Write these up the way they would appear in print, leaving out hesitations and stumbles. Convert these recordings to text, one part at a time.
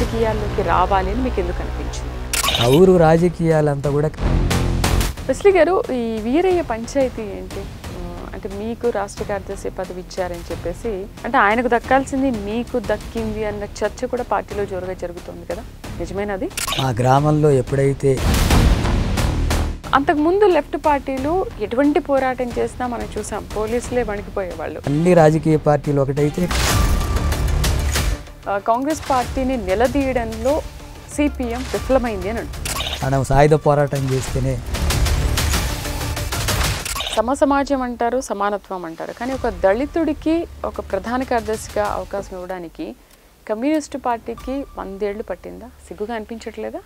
రాజకీయాల్లోకి రావాలి అని మీకు ఎందుకు అనిపించింది? ఆ ఊరు రాజకీయాలంతా కూడా వెస్లీ గారు, ఈ వీరయ్య పంచాయతీ ఏంటి? అంటే మీకు రాష్ట్ర కార్యదర్శి పదవి ఇచ్చారని చెప్పేసి, అంటే ఆయనకు దక్కాల్సింది మీకు దక్కింది అన్న చర్చ కూడా పార్టీలో జోరుగా జరుగుతుంది కదా, నిజమేనది? మా గ్రామంలో ఎప్పుడైతే అంతకుముందు లెఫ్ట్ పార్టీలు ఎటువంటి పోరాటం చేసినా మనం చూసాం, పోలీసులే వణికిపోయేవాళ్ళు. అన్ని రాజకీయ పార్టీలు ఒకటైతే కాంగ్రెస్ పార్టీని నిలదీయడంలో సిపిఎం విఫలమైంది అని అంటుంది. మనం సాయుధ పోరాటం చేస్తేనే సమసమాజం అంటారు, సమానత్వం అంటారు, కానీ ఒక దళితుడికి ఒక ప్రధాన కార్యదర్శిగా అవకాశం ఇవ్వడానికి కమ్యూనిస్టు పార్టీకి 100 ఏళ్ళు పట్టిందా? సిగ్గుగా అనిపించట్లేదా?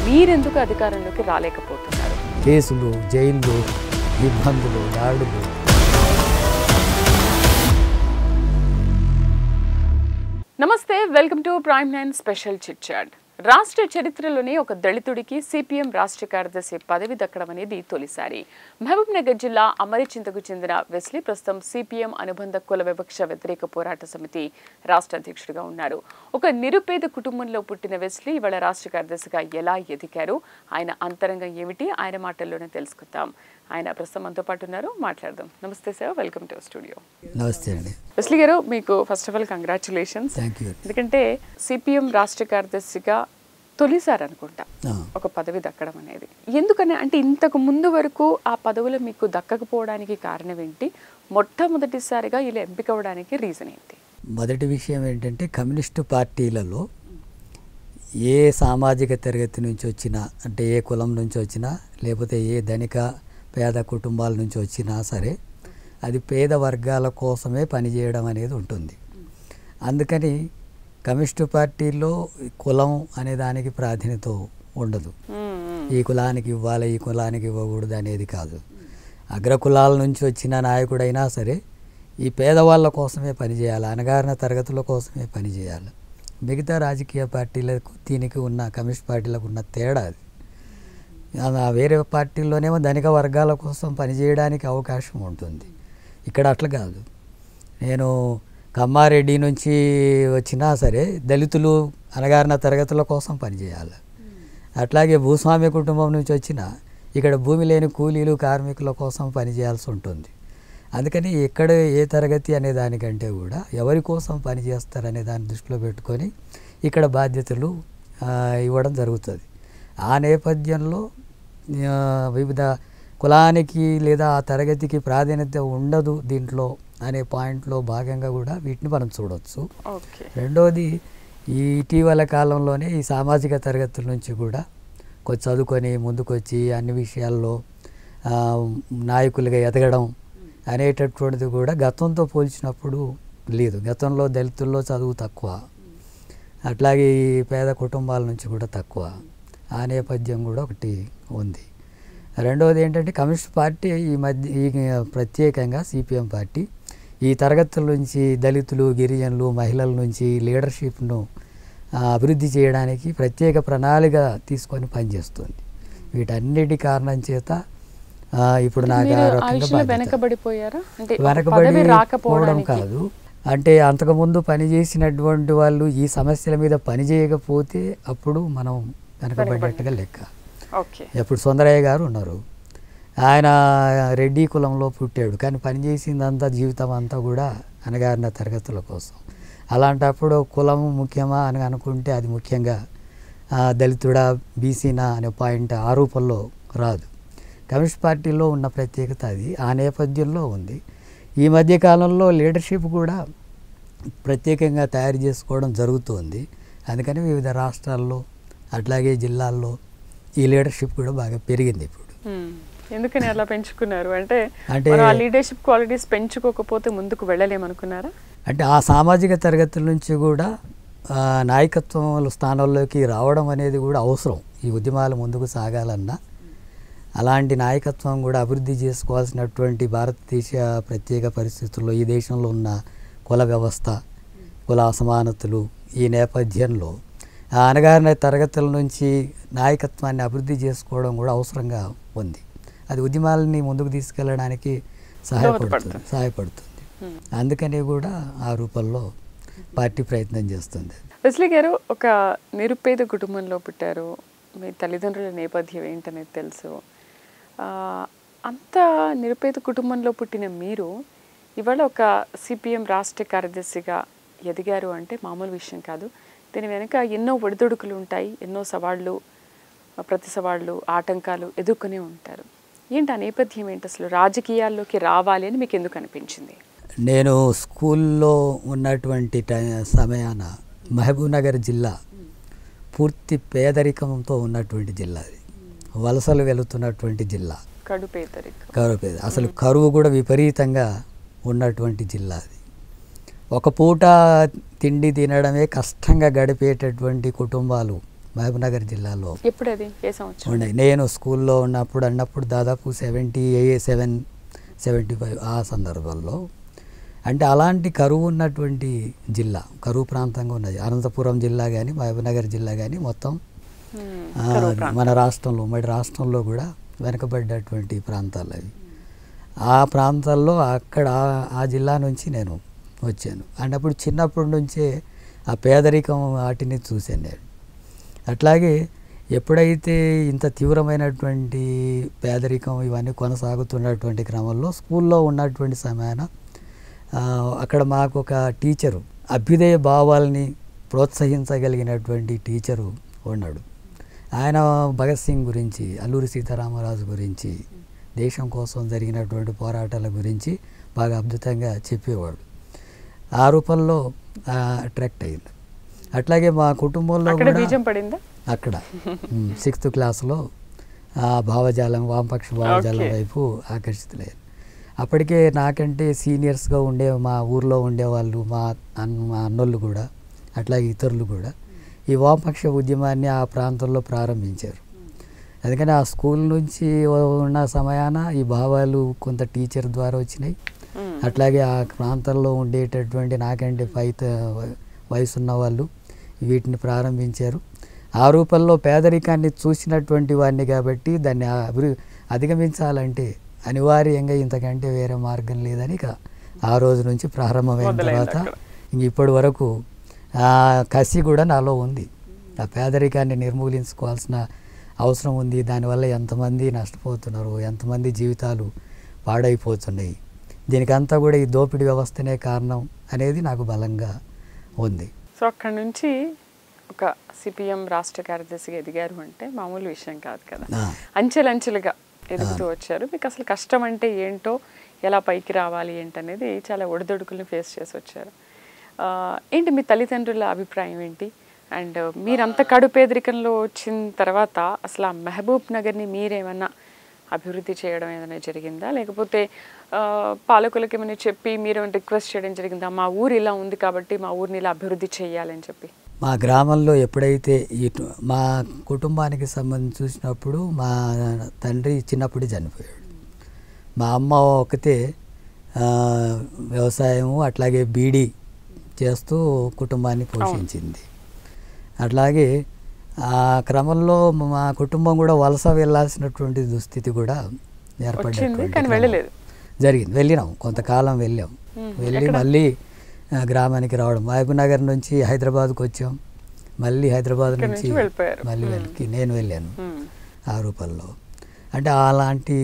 మీరెందుకు అధికారంలోకి రాలేకపోతున్నారు? కేసులు, జైళ్ళు, ఇబ్బందులు, దాడులు. నమస్తే, welcome to Prime nine special chit chat. రాష్ట్ర చరిత్రలోనే ఒక దళితుడికి సిపిఎం రాష్ట్ర కార్యదర్శి పదవి దక్కడం అనేది తొలిసారి. మహబూబ్ నగర్ జిల్లా అమరిచింతకు చెందిన వెస్లీ ప్రస్తుతం సిపిఎం అనుబంధ కుల వివక్ష వ్యతిరేక పోరాట సమితి రాష్ట్ర అధ్యక్షుడిగా ఉన్నారు. ఒక నిరుపేద కుటుంబంలో పుట్టిన వెస్లీ ఇవాళ రాష్ట్ర కార్యదర్శిగా ఎలా ఎదిగారు, ఆయన అంతరంగం ఏమిటి, ఆయన మాటల్లోనే తెలుసుకుందాం. ఆయన ప్రస్తుతం మనతో పాటు ఉన్నారు, మాట్లాడదాం. నమస్తే సార్, వెల్కమ్ టు స్టూడియో. నమస్తే అండి. వెస్లీ గారు, మీకు ఫస్ట్ ఆఫ్ ఆల్ కంగ్రాచులేషన్స్. ఎందుకంటే సిపిఎం రాష్ట్ర కార్యదర్శిగా తొలిసారి అనుకుంటా ఒక పదవి దక్కడం అనేది. ఎందుకని అంటే ఇంతకు ముందు వరకు ఆ పదవులు మీకు దక్కకపోవడానికి కారణం ఏంటి? మొట్టమొదటిసారిగా ఇలా ఎంపిక అవ్వడానికి రీజన్ ఏంటి? మొదటి విషయం ఏంటంటే, కమ్యూనిస్టు పార్టీలలో ఏ సామాజిక తరగతి నుంచి వచ్చినా, అంటే ఏ కులం నుంచి వచ్చినా, లేకపోతే ఏ ధనిక పేద కుటుంబాల నుంచి వచ్చినా సరే, అది పేద వర్గాల కోసమే పనిచేయడం అనేది ఉంటుంది. అందుకని కమ్యూనిస్టు పార్టీలో కులం అనే దానికి ప్రాధాన్యత ఉండదు. ఈ కులానికి ఇవ్వాలి, ఈ కులానికి ఇవ్వకూడదు అనేది కాదు. అగ్రకులాల నుంచి వచ్చిన నాయకుడైనా సరే ఈ పేదవాళ్ళ కోసమే పనిచేయాలి, అణగారిన తరగతుల కోసమే పనిచేయాలి. మిగతా రాజకీయ పార్టీలకు దీనికి ఉన్న, కమ్యూనిస్ట్ పార్టీలకు ఉన్న తేడా అది. వేరే పార్టీల్లోనేమో ధనిక వర్గాల కోసం పనిచేయడానికి అవకాశం ఉంటుంది, ఇక్కడ అట్లా కాదు. నేను కమ్మారెడ్డి నుంచి వచ్చినా సరే దళితులు, అణగారిన తరగతుల కోసం పనిచేయాలి. అట్లాగే భూస్వామ్య కుటుంబం నుంచి వచ్చినా ఇక్కడ భూమి లేని కూలీలు, కార్మికుల కోసం పనిచేయాల్సి ఉంటుంది. అందుకని ఎక్కడ ఏ తరగతి అనే దానికంటే కూడా ఎవరి కోసం పనిచేస్తారనే దాన్ని దృష్టిలో పెట్టుకొని ఇక్కడ బాధ్యతలు ఇవ్వడం జరుగుతుంది. ఆ నేపథ్యంలో వివిధ కులానికి లేదా ఆ తరగతికి ప్రాధాన్యత ఉండదు దీంట్లో అనే పాయింట్లో భాగంగా కూడా వీటిని మనం చూడవచ్చు. రెండవది, ఈ ఇటీవల కాలంలోనే ఈ సామాజిక తరగతుల నుంచి కూడా కొంచెం చదువుకొని ముందుకొచ్చి అన్ని విషయాల్లో నాయకులుగా ఎదగడం అనేటటువంటిది కూడా గతంతో పోల్చినప్పుడు లేదు. గతంలో దళితుల్లో చదువు తక్కువ, అట్లాగే ఈ పేద కుటుంబాల నుంచి కూడా తక్కువ. ఆ నేపథ్యం కూడా ఒకటి ఉంది. రెండవది ఏంటంటే, కమ్యూనిస్ట్ పార్టీ ఈ ప్రత్యేకంగా సిపిఎం పార్టీ ఈ తరగతుల నుంచి దళితులు, గిరిజనులు, మహిళల నుంచి లీడర్షిప్ను అభివృద్ధి చేయడానికి ప్రత్యేక ప్రణాళిక తీసుకొని పనిచేస్తుంది. వీటన్నిటి కారణం చేత ఇప్పుడు నాకు వెనకబడిపోవడం కాదు, అంటే అంతకుముందు పనిచేసినటువంటి వాళ్ళు ఈ సమస్యల మీద పని చేయకపోతే అప్పుడు మనం వెనకబడ్డట్టుగా లెక్క. ఇప్పుడు సుందరయ్య గారు ఉన్నారు, ఆయన రెడ్డి కులంలో పుట్టాడు, కానీ పనిచేసిందంతా జీవితం అంతా కూడా అణగారిన తరగతుల కోసం. అలాంటప్పుడు కులం ముఖ్యమా అని అనుకుంటే అది ముఖ్యంగా దళితుడా, బీసీనా అనే పాయింట్ ఆ రూపంలో రాదు. కమ్యూనిస్ట్ పార్టీలో ఉన్న ప్రత్యేకత అది. ఆ నేపథ్యంలో ఉంది. ఈ మధ్యకాలంలో లీడర్షిప్ కూడా ప్రత్యేకంగా తయారు చేసుకోవడం జరుగుతుంది. అందుకని వివిధ రాష్ట్రాల్లో అట్లాగే జిల్లాల్లో ఈ లీడర్షిప్ కూడా బాగా పెరిగింది ఇప్పుడు. ఎందుకని అలా పెంచుకున్నారు? అంటే లీడర్షిప్ క్వాలిటీస్ పెంచుకోకపోతే ముందుకు వెళ్ళలేమనుకున్నారా? అంటే ఆ సామాజిక తరగతుల నుంచి కూడా నాయకత్వం స్థానాల్లోకి రావడం అనేది కూడా అవసరం. ఈ ఉద్యమాలు ముందుకు సాగాలన్నా అలాంటి నాయకత్వం కూడా అభివృద్ధి చేసుకోవాల్సినటువంటి భారతదేశ ప్రత్యేక పరిస్థితుల్లో, ఈ దేశంలో ఉన్న కుల వ్యవస్థ, కుల అసమానతలు, ఈ నేపథ్యంలో అణగారిన తరగతుల నుంచి నాయకత్వాన్ని అభివృద్ధి చేసుకోవడం కూడా అవసరంగా ఉంది. అది ఉద్యమాలని ముందుకు తీసుకెళ్ళడానికి సహాయపడుతుంది. అందుకని కూడా ఆ రూపంలో పార్టీ ప్రయత్నం చేస్తుంది. వెస్లీ గారు ఒక నిరుపేద కుటుంబంలో పుట్టారు, మీ తల్లిదండ్రుల నేపథ్యం ఏంటనేది తెలుసు. అంత నిరుపేద కుటుంబంలో పుట్టిన మీరు ఇవాళ ఒక సిపిఎం రాష్ట్ర కార్యదర్శిగా ఎదిగారు అంటే మామూలు విషయం కాదు. దీని వెనుక ఎన్నో ఒడిదుడుకులు ఉంటాయి, ఎన్నో సవాళ్ళు, ప్రతి సవాళ్ళు, ఆటంకాలు ఎదుర్కొనే ఉంటారు. ఏంటి ఆ నేపథ్యం ఏంటి, అసలు రాజకీయాల్లోకి రావాలి అని మీకు ఎందుకు అనిపించింది? నేను స్కూల్లో ఉన్నటువంటి సమయాన మహబూబ్నగర్ జిల్లా పూర్తి పేదరికంతో ఉన్నటువంటి జిల్లా, అది వలసలు వెళుతున్నటువంటి జిల్లా, కరువు అసలు కరువు కూడా విపరీతంగా ఉన్నటువంటి జిల్లా అది. ఒక పూట తిండి తినడమే కష్టంగా గడిపేటటువంటి కుటుంబాలు మహబూబ్నగర్ జిల్లాలో ఉన్నాయి. నేను స్కూల్లో అన్నప్పుడు దాదాపు 75 ఆ సందర్భంలో, అంటే అలాంటి కరువు ఉన్నటువంటి జిల్లా, కరువు ప్రాంతంగా ఉన్నది. అనంతపురం జిల్లా కానీ మహబూబ్నగర్ జిల్లా కానీ మొత్తం మన రాష్ట్రంలో, ఉమ్మడి రాష్ట్రంలో కూడా వెనుకబడ్డటువంటి ప్రాంతాలు అవి. ఆ ప్రాంతాల్లో అక్కడ ఆ జిల్లా నుంచి నేను వచ్చాను. అన్నప్పుడు చిన్నప్పటి నుంచే ఆ పేదరికం వాటిని చూశాను నేను. అట్లాగే ఎప్పుడైతే ఇంత తీవ్రమైనటువంటి పేదరికం ఇవన్నీ కొనసాగుతున్నటువంటి క్రమంలో స్కూల్లో ఉన్నటువంటి సమయాన అక్కడ మాకు ఒక టీచరు, అభ్యుదయ భావాల్ని ప్రోత్సహించగలిగినటువంటి టీచరు ఉన్నాడు. ఆయన భగత్ సింగ్ గురించి, అల్లూరి సీతారామరాజు గురించి, దేశం కోసం జరిగినటువంటి పోరాటాల గురించి బాగా అద్భుతంగా చెప్పేవాడు. ఆ రూపంలో అట్రాక్ట్ అయింది. అట్లాగే మా కుటుంబంలో అక్కడ 6th క్లాస్లో భావజాలం, వామపక్ష భావజాలం వైపు ఆకర్షితులయ్యారు. అప్పటికే నాకంటే సీనియర్స్గా మా ఊర్లో ఉండేవాళ్ళు, మా అన్నోళ్ళు కూడా, అట్లాగే ఇతరులు కూడా ఈ వామపక్ష ఉద్యమాన్ని ఆ ప్రాంతంలో ప్రారంభించారు. అందుకని ఆ స్కూల్ నుంచి ఉన్న సమయాన ఈ భావాలు కొంత టీచర్ ద్వారా వచ్చినాయి. అట్లాగే ఆ ప్రాంతంలో ఉండేటటువంటి నాకంటే వయసున్న వాళ్ళు వీటిని ప్రారంభించారు. ఆ రూపంలో పేదరికాన్ని చూసినటువంటి వాడిని కాబట్టి దాన్ని అధిగమించాలంటే అనివార్యంగా ఇంతకంటే వేరే మార్గం లేదని ఆ రోజు నుంచి ప్రారంభమైన తర్వాత ఇప్పటి వరకు కసి కూడా నాలో ఉంది. ఆ పేదరికాన్ని నిర్మూలించుకోవాల్సిన అవసరం ఉంది. దానివల్ల ఎంతమంది నష్టపోతున్నారు, ఎంతమంది జీవితాలు పాడైపోతున్నాయి, దీనికంతా కూడా ఈ దోపిడీ వ్యవస్థనే కారణం అనేది నాకు బలంగా ఉంది. సో అక్కడి నుంచి ఒక సిపిఎం రాష్ట్ర కార్యదర్శిగా ఎదిగారు అంటే మామూలు విషయం కాదు కదా. అంచెలంచెలుగా ఎదుగుతూ వచ్చారు. మీకు అసలు కష్టం అంటే ఏంటో, ఎలా పైకి రావాలి ఏంటనేది చాలా ఒడిదొడుకుల్ని ఫేస్ చేసి వచ్చారు. ఏంటి మీ తల్లిదండ్రుల అభిప్రాయం ఏంటి? అండ్ మీరంత కడుపేదరికంలో వచ్చిన తర్వాత అసలు ఆ మహబూబ్ నగర్ని మీరేమన్నా అభివృద్ధి చేయడం ఏదైనా జరిగిందా, లేకపోతే పాలకులకి ఏమైనా చెప్పి మీరు రిక్వెస్ట్ చేయడం జరిగిందా, మా ఊరు ఇలా ఉంది కాబట్టి మా ఊరిని ఇలా అభివృద్ధి చేయాలని చెప్పి? మా గ్రామంలో ఎప్పుడైతే మా కుటుంబానికి సంబంధించి చూసినప్పుడు మా తండ్రి చిన్నప్పుడు చనిపోయాడు. మా అమ్మ ఒకతే వ్యవసాయము అట్లాగే బీడీ చేస్తూ కుటుంబాన్ని పోషించింది. అట్లాగే ఆ క్రమంలో మా కుటుంబం కూడా వలస వెళ్ళాల్సినటువంటి దుస్థితి కూడా ఏర్పడింది. జరిగింది. వెళ్ళినాం, కొంతకాలం వెళ్ళాం. వెళ్ళి మళ్ళీ గ్రామానికి రావడం, మహబూబ్నగర్ నుంచి హైదరాబాద్కి వచ్చాం. మళ్ళీ హైదరాబాద్ నుంచి మళ్ళీ నేను వెళ్ళాను ఆ రూపంలో. అంటే అలాంటి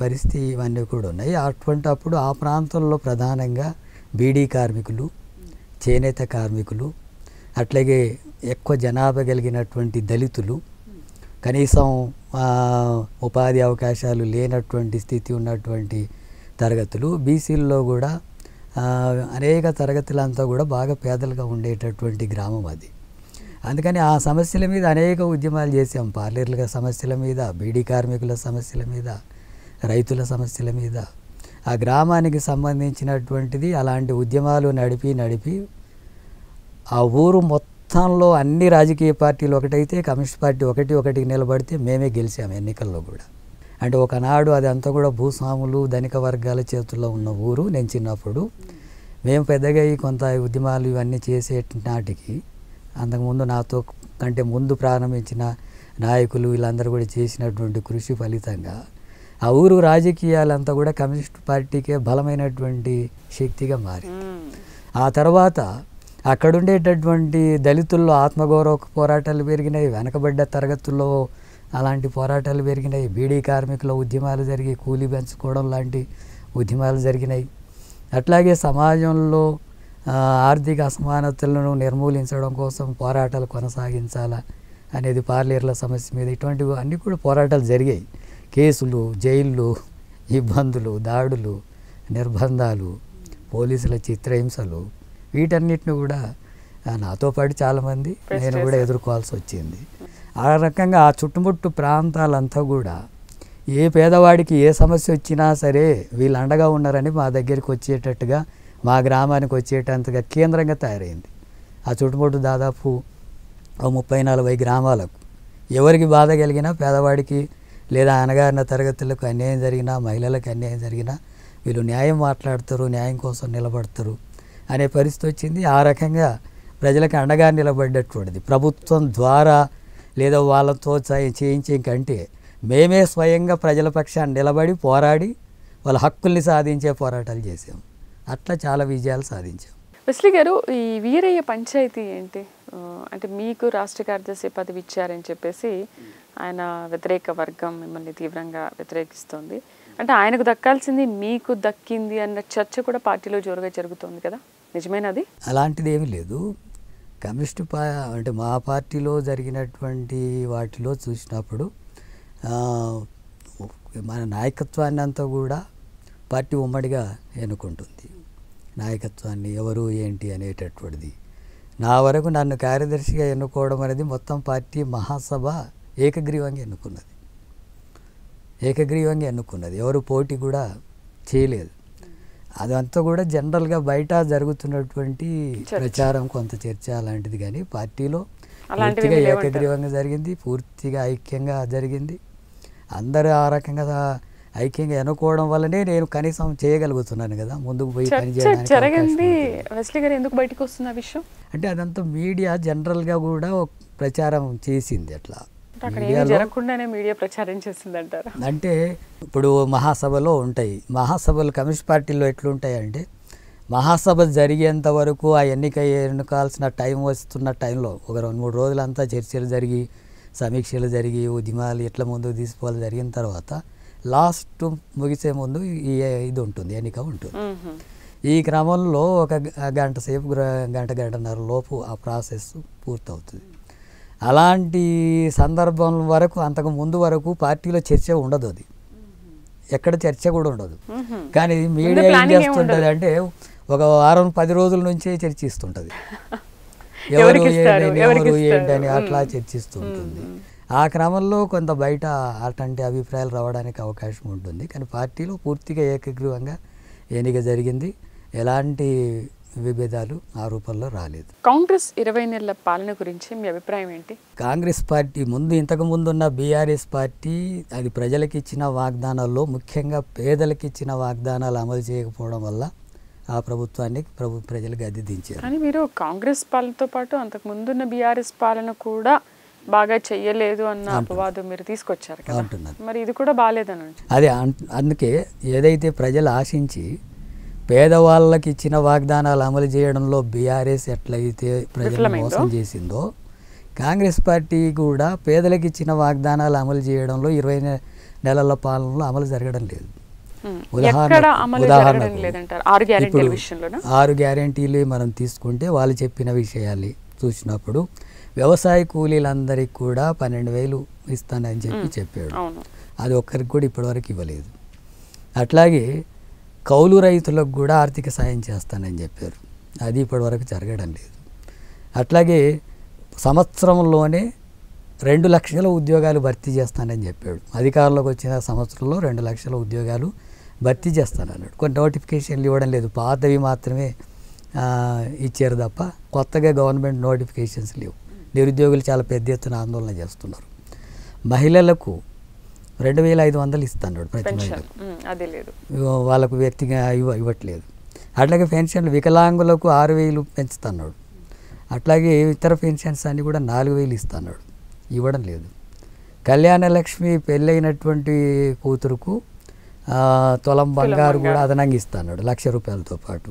పరిస్థితి ఇవన్నీ కూడా ఉన్నాయి. అప్పుడు ఆ ప్రాంతంలో ప్రధానంగా బీడీ కార్మికులు, చేనేత కార్మికులు, అట్లాగే ఎక్కువ జనాభా కలిగినటువంటి దళితులు, కనీసం ఉపాధి అవకాశాలు లేనటువంటి స్థితి ఉన్నటువంటి తరగతులు, బీసీల్లో కూడా అనేక తరగతులంతా కూడా బాగా పేదలుగా ఉండేటటువంటి గ్రామం అది. అందుకని ఆ సమస్యల మీద అనేక ఉద్యమాలు చేసాం. పార్లర్ల సమస్యల మీద, బీడీ కార్మికుల సమస్యల మీద, రైతుల సమస్యల మీద, ఆ గ్రామానికి సంబంధించినటువంటిది అలాంటి ఉద్యమాలు నడిపి ఆ ఊరు మొత్తంలో అన్ని రాజకీయ పార్టీలు ఒకటైతే కమ్యూనిస్ట్ పార్టీ ఒకటికి నిలబడితే మేమే గెలిచాము ఎన్నికల్లో కూడా. అంటే ఒకనాడు అదంతా కూడా భూస్వాములు, ధనిక వర్గాల చేతుల్లో ఉన్న ఊరు. నేను చిన్నప్పుడు మేము పెద్దగా కొంత ఉద్యమాలు ఇవన్నీ చేసే నాటికి అంతకుముందు నాతో కంటే ముందు ప్రారంభించిన నాయకులు వీళ్ళందరూ కూడా చేసినటువంటి కృషి ఫలితంగా ఆ ఊరు రాజకీయాలంతా కూడా కమ్యూనిస్ట్ పార్టీకే బలమైనటువంటి శక్తిగా మారింది. ఆ తర్వాత అక్కడ ఉండేటటువంటి దళితుల్లో ఆత్మగౌరవ పోరాటాలు పెరిగినాయి, వెనకబడ్డ తరగతుల్లో అలాంటి పోరాటాలు పెరిగినాయి, బీడీ కార్మికుల ఉద్యమాలు జరిగి కూలీ పెంచుకోవడం లాంటి ఉద్యమాలు జరిగినాయి. అట్లాగే సమాజంలో ఆర్థిక అసమానతలను నిర్మూలించడం కోసం పోరాటాలు కొనసాగించాలా అనేది పార్లేర్ల సమస్య మీద ఇటువంటివి అన్నీ కూడా పోరాటాలు జరిగాయి. కేసులు, జైళ్ళు, ఇబ్బందులు, దాడులు, నిర్బంధాలు, పోలీసుల చిత్రహింసలు, వీటన్నిటిని కూడా నాతో పాటు చాలామంది నేను కూడా ఎదుర్కోవాల్సి వచ్చింది. ఆ రకంగా ఆ చుట్టుముట్టు ప్రాంతాలంతా కూడా ఏ పేదవాడికి ఏ సమస్య వచ్చినా సరే వీళ్ళు అండగా ఉన్నారని మా దగ్గరికి వచ్చేటట్టుగా, మా గ్రామానికి వచ్చేటంతగా కేంద్రంగా తయారైంది. ఆ చుట్టుముట్టు దాదాపు 30-40 గ్రామాలకు ఎవరికి బాధ కలిగినా, పేదవాడికి లేదా అణగారిన తరగతులకు అన్యాయం జరిగినా, మహిళలకు అన్యాయం జరిగినా వీళ్ళు న్యాయం మాట్లాడతారు, న్యాయం కోసం నిలబడతారు అనే పరిస్థితి వచ్చింది. ఆ రకంగా ప్రజలకు అండగా నిలబడ్డటువంటిది ప్రభుత్వం ద్వారా లేదా వాళ్ళతో చేయించే కంటే మేమే స్వయంగా ప్రజల పక్షాన్ని నిలబడి పోరాడి వాళ్ళ హక్కుల్ని సాధించే పోరాటాలు చేసాం. అట్లా చాలా విజయాలు సాధించాం. వెస్లీ గారు, ఈ వీరయ్య పంచాయతీ ఏంటి? అంటే మీకు రాష్ట్ర కార్యదర్శి పదవి ఇచ్చారని చెప్పేసి ఆయన వ్యతిరేక వర్గం మిమ్మల్ని తీవ్రంగా వ్యతిరేకిస్తుంది. అంటే ఆయనకు దక్కాల్సింది మీకు దక్కింది అన్న చర్చ కూడా పార్టీలో జోరుగా జరుగుతుంది కదా, నిజమేనది? అలాంటిది ఏమీ లేదు. కమ్యూనిస్టు అంటే మా పార్టీలో జరిగినటువంటి వాటిలో చూసినప్పుడు మన నాయకత్వాన్ని అంతా కూడా పార్టీ ఉమ్మడిగా ఎన్నుకుంటుంది. నాయకత్వాన్ని ఎవరు ఏంటి అనేటటువంటిది నా వరకు నన్ను కార్యదర్శిగా ఎన్నుకోవడం అనేది మొత్తం పార్టీ మహాసభ ఏకగ్రీవంగా ఎన్నుకున్నది. ఎవరు పోటీ కూడా చేయలేదు. అదంతా కూడా జనరల్గా బయట జరుగుతున్నటువంటి ప్రచారం, కొంత చర్చ అలాంటిది. కానీ పార్టీలో పూర్తిగా ఏకగ్రీవంగా జరిగింది, పూర్తిగా ఐక్యంగా జరిగింది. అందరూ ఆ రకంగా ఐక్యంగా ఎన్నుకోవడం వల్లనే నేను కనీసం చేయగలుగుతున్నాను కదా, ముందుకు పోయి పని చేయడానికి. వెస్లీ గారు ఎందుకు బయటకు వస్తున్న విషయం అంటే అదంతా మీడియా జనరల్గా కూడా ప్రచారం చేసింది. అట్లా జరగకుండానే మీడియా ప్రచారం చేసిందంటారు. అంటే ఇప్పుడు మహాసభలో ఉంటాయి, మహాసభలు కమ్యూనిస్ట్ పార్టీలో ఎట్లుంటాయి అంటే మహాసభ జరిగేంత వరకు ఆ ఎన్నుకాల్సిన టైం వస్తున్న టైంలో ఒక 2-3 రోజులంతా చర్చలు జరిగి, సమీక్షలు జరిగి, ఉద్యమాలు ఎట్లా ముందుకు తీసుకోవాలి జరిగిన తర్వాత లాస్ట్ ముగిసే ముందు ఇది ఉంటుంది, ఎన్నిక ఉంటుంది. ఈ క్రమంలో ఒక గంట సేపు, గంటన్నర లోపు ఆ ప్రాసెస్ పూర్తవుతుంది. అలాంటి సందర్భం వరకు, అంతకు ముందు వరకు పార్టీలో చర్చ ఉండదు. అది ఎక్కడ చర్చ కూడా ఉండదు. కానీ మీడియా ఏం చేస్తుంటుంది అంటే ఒక వారం 10 రోజుల నుంచే చర్చిస్తుంటుంది, ఎవరు ఏంటని అట్లా చర్చిస్తుంటుంది. ఆ క్రమంలో కొంత బయట అట్లాంటి అభిప్రాయాలు రావడానికి అవకాశం ఉంటుంది. కానీ పార్టీలో పూర్తిగా ఏకగ్రీవంగా ఎన్నిక జరిగింది. ఎలాంటి విభేదాలు ఆ రూపంలో రాలేదు. కాంగ్రెస్ 20 నెలల పాలన గురించి మీ అభిప్రాయం ఏంటి? కాంగ్రెస్ పార్టీ ఇంతకు ముందున్న బీఆర్ఎస్ పార్టీ అది ప్రజలకు ఇచ్చిన వాగ్దానాల్లో ముఖ్యంగా పేదలకు ఇచ్చిన వాగ్దానాలు అమలు చేయకపోవడం వల్ల ఆ ప్రభుత్వాన్ని ప్రజలు గద్దె దించారు. కానీ మీరు కాంగ్రెస్ పాలనతో పాటు అంతకు ముందున్న బీఆర్ఎస్ పాలన కూడా బాగా చెయ్యలేదు అన్న అపవాదం మీరు తీసుకొచ్చారు కదా, మరి ఇది కూడా బాగాలేదని. అదే అందుకే ఏదైతే ప్రజలు ఆశించి పేదవాళ్ళకి ఇచ్చిన వాగ్దానాలు అమలు చేయడంలో బీఆర్ఎస్ ఎట్లయితే ప్రజలు మోసం చేసిందో, కాంగ్రెస్ పార్టీ కూడా పేదలకు ఇచ్చిన వాగ్దానాలు అమలు చేయడంలో 20 నెలల పాలనలో అమలు జరగడం లేదు. ఇప్పుడు 6 గ్యారెంటీలు మనం తీసుకుంటే వాళ్ళు చెప్పిన విషయాలు చూసినప్పుడు వ్యవసాయ కూలీలందరికీ కూడా 12,000 ఇస్తానని చెప్పాడు. అది ఒక్కరికి కూడా ఇప్పటివరకు ఇవ్వలేదు. అట్లాగే కౌలు రైతులకు కూడా ఆర్థిక సాయం చేస్తానని చెప్పారు, అది ఇప్పటివరకు జరగడం లేదు. అట్లాగే సంవత్సరంలోనే 2 లక్షల ఉద్యోగాలు భర్తీ చేస్తానని చెప్పాడు. అధికారంలోకి వచ్చిన సంవత్సరంలో 2 లక్షల ఉద్యోగాలు భర్తీ చేస్తానన్నాడు. కొన్ని నోటిఫికేషన్లు ఇవ్వడం లేదు, పాతవి మాత్రమే ఇచ్చారు తప్ప కొత్తగా గవర్నమెంట్ నోటిఫికేషన్స్ లేవు. నిరుద్యోగులు చాలా పెద్ద ఎత్తున ఆందోళన చేస్తున్నారు. మహిళలకు 2,500 ఇస్తున్నాడు ప్రతి మహిళకు, వాళ్ళకు వ్యక్తిగా ఇవ్వట్లేదు. అట్లాగే పెన్షన్లు వికలాంగులకు 6,000 పెంచుతున్నాడు. అట్లాగే ఇతర పెన్షన్స్ అన్నీ కూడా 4,000 ఇస్తున్నాడు, ఇవ్వడం లేదు. కళ్యాణ లక్ష్మి పెళ్ళైనటువంటి కూతురుకు తులం బంగారు కూడా అదనంగా ఇస్తున్నాడు 1,00,000 రూపాయలతో పాటు.